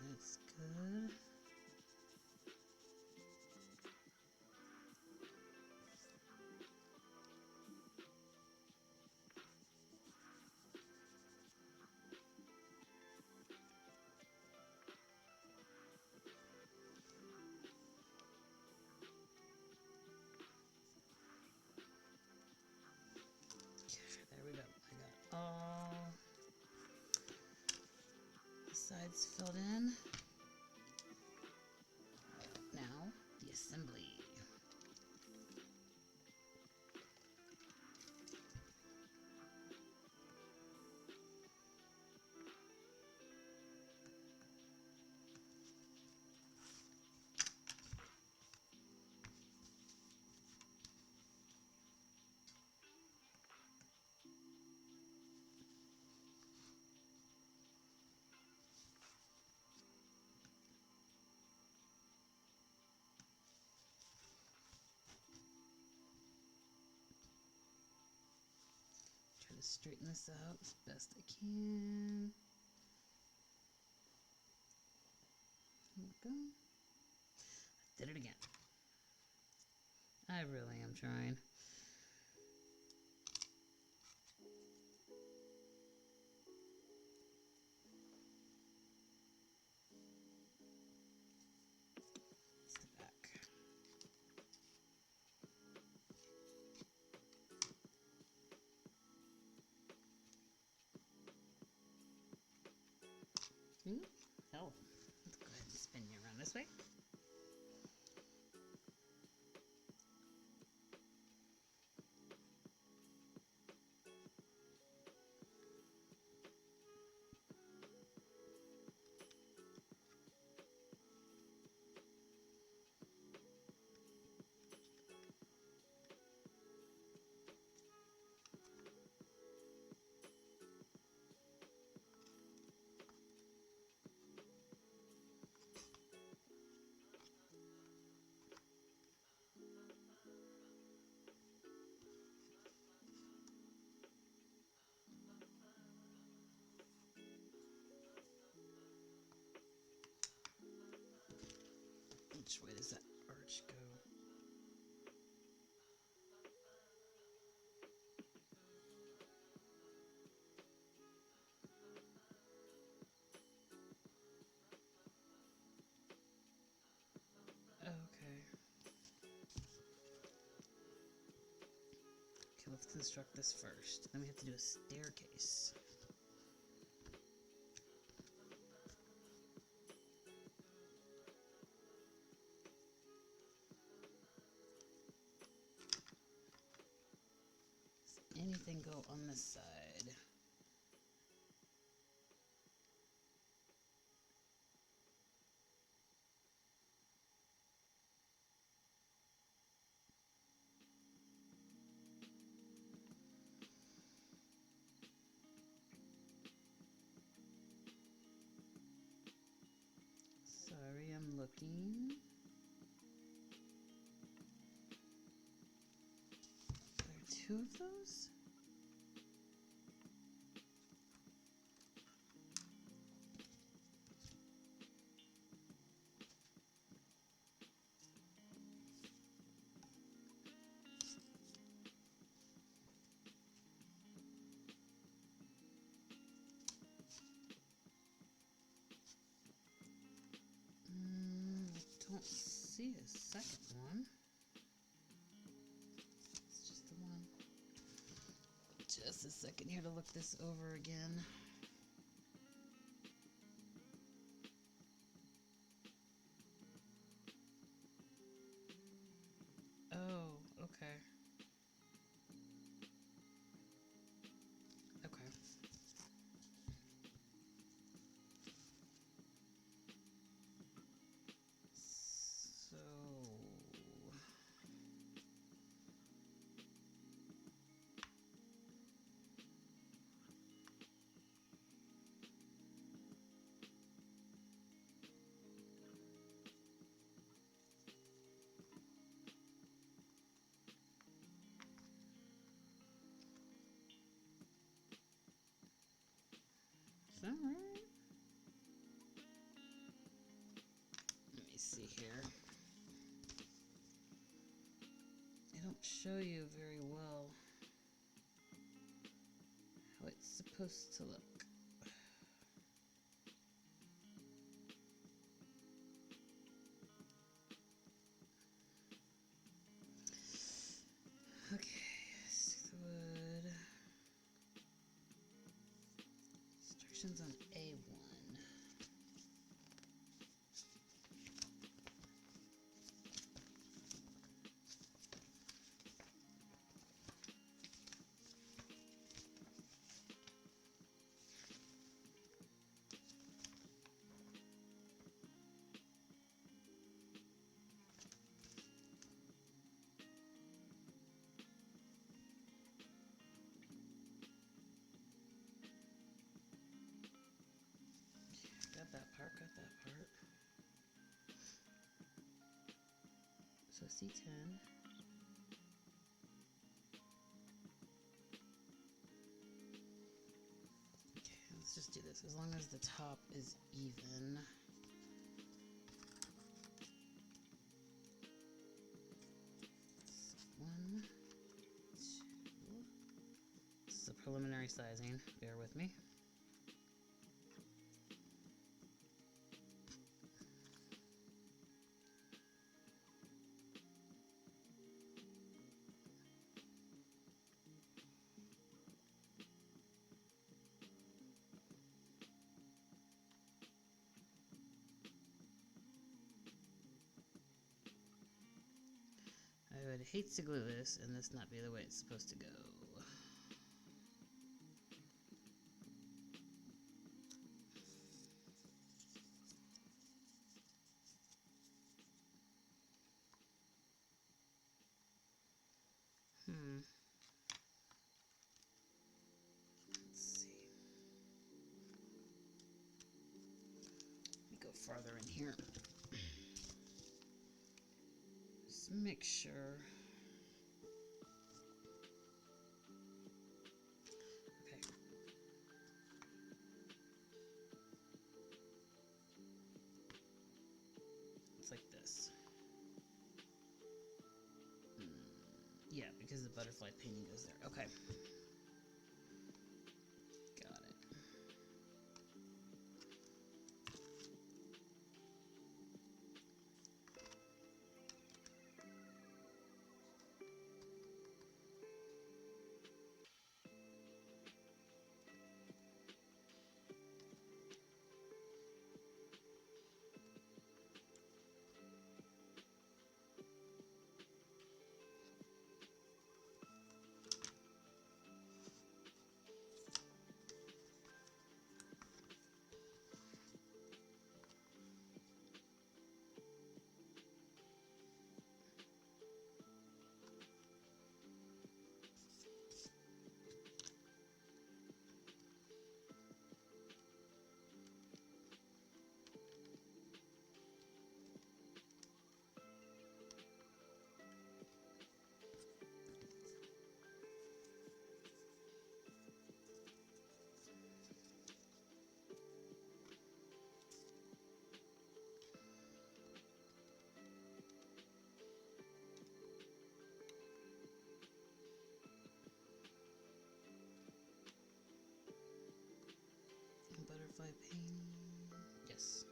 That's good. sides filled in. Now, the assembly. Try to straighten this out as best I can. There we go. I did it again. I really am trying. It's the back. Ooh, hell. Let's go ahead and spin you around this way. Which way does that arch go? Okay. Okay, let's construct this first. Then we have to do a staircase. Does anything go on this side? Sorry, I'm looking. Are there two of those? I don't see a second one. It's just the one. Just a second here to look this over again. Oh, okay. Okay. So... Is that right? Let me see here. They don't show you very well how it's supposed to look. Okay, stick the wood. Instructions on A1. So C10. Okay, let's just do this. As long as the top is even. So 1, 2. This is a preliminary sizing. Bear with me. I would hate to glue this and this not be the way it's supposed to go. Let's see. Let me go farther in here. Just make sure. Okay. It's like this. Yeah, because the butterfly painting goes there. Okay. Got it. Butterfly painting. Yes.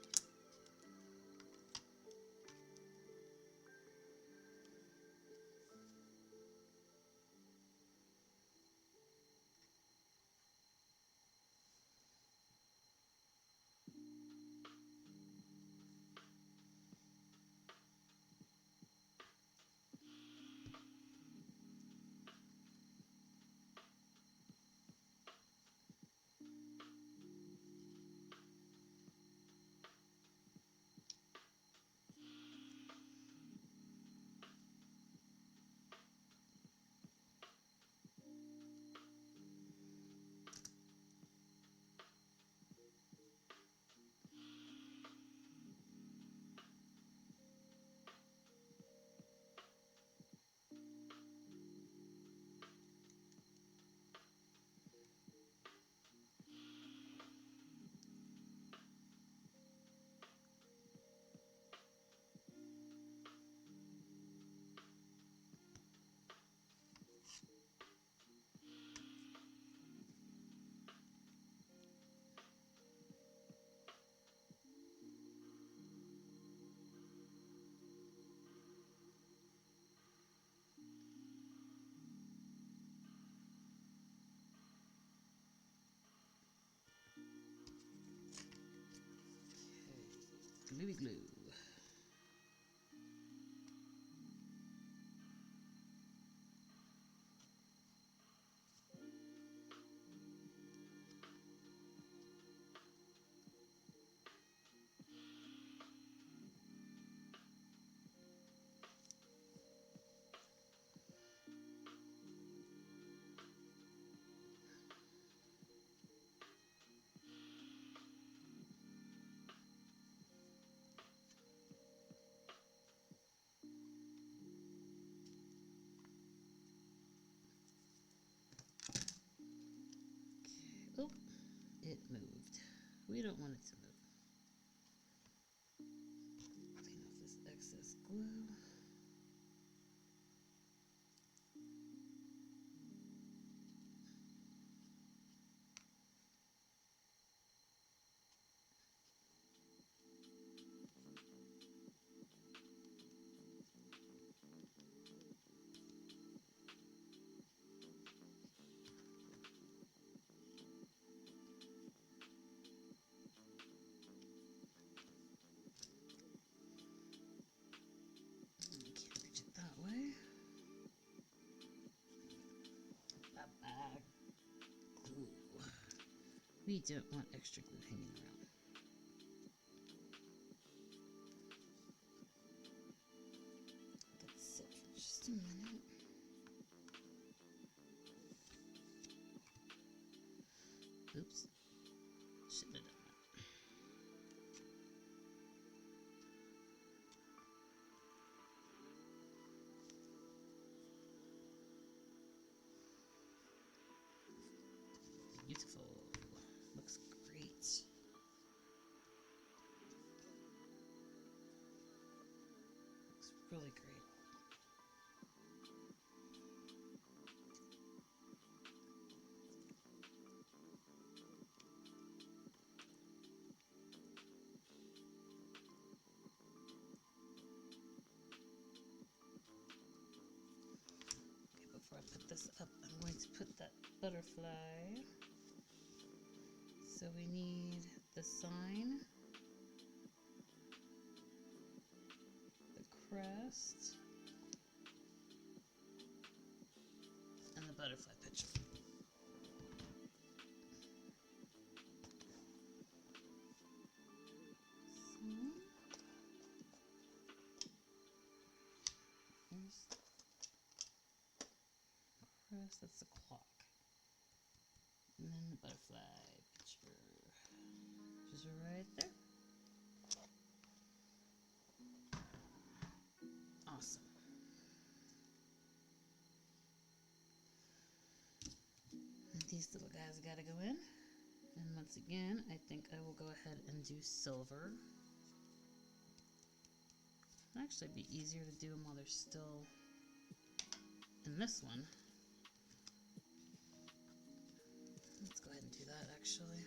Gluey glue. We don't want it to move. Clean off this excess glue. Can't reach it that way. Glue. We don't want extra glue hanging around. Let's sit for just a minute. Oops. Shouldn't have done that. Beautiful. Looks great. Looks really great. Okay, before I put this up, I'm going to put that butterfly. So we need the sign, the crest, and the butterfly picture. Here's the crest, that's the clock. And then the butterfly picture, which is right there. Awesome. And these little guys gotta go in. And once again, I think I will go ahead and do silver. It'll actually be easier to do them while they're still in this one. Let's go ahead and do that actually.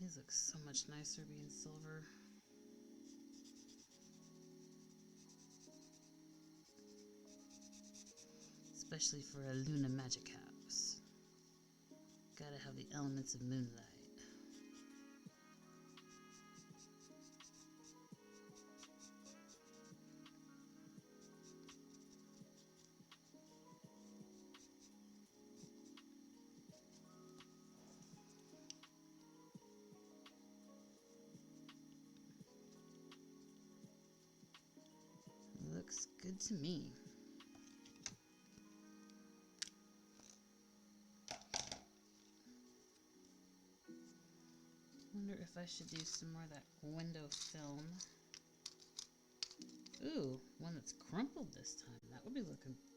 These look so much nicer being silver. Especially for a Luna Magic house. Gotta have the elements of moonlight. Looks good to me. Wonder if I should do some more of that window film. Ooh, one that's crumpled this time. That would be looking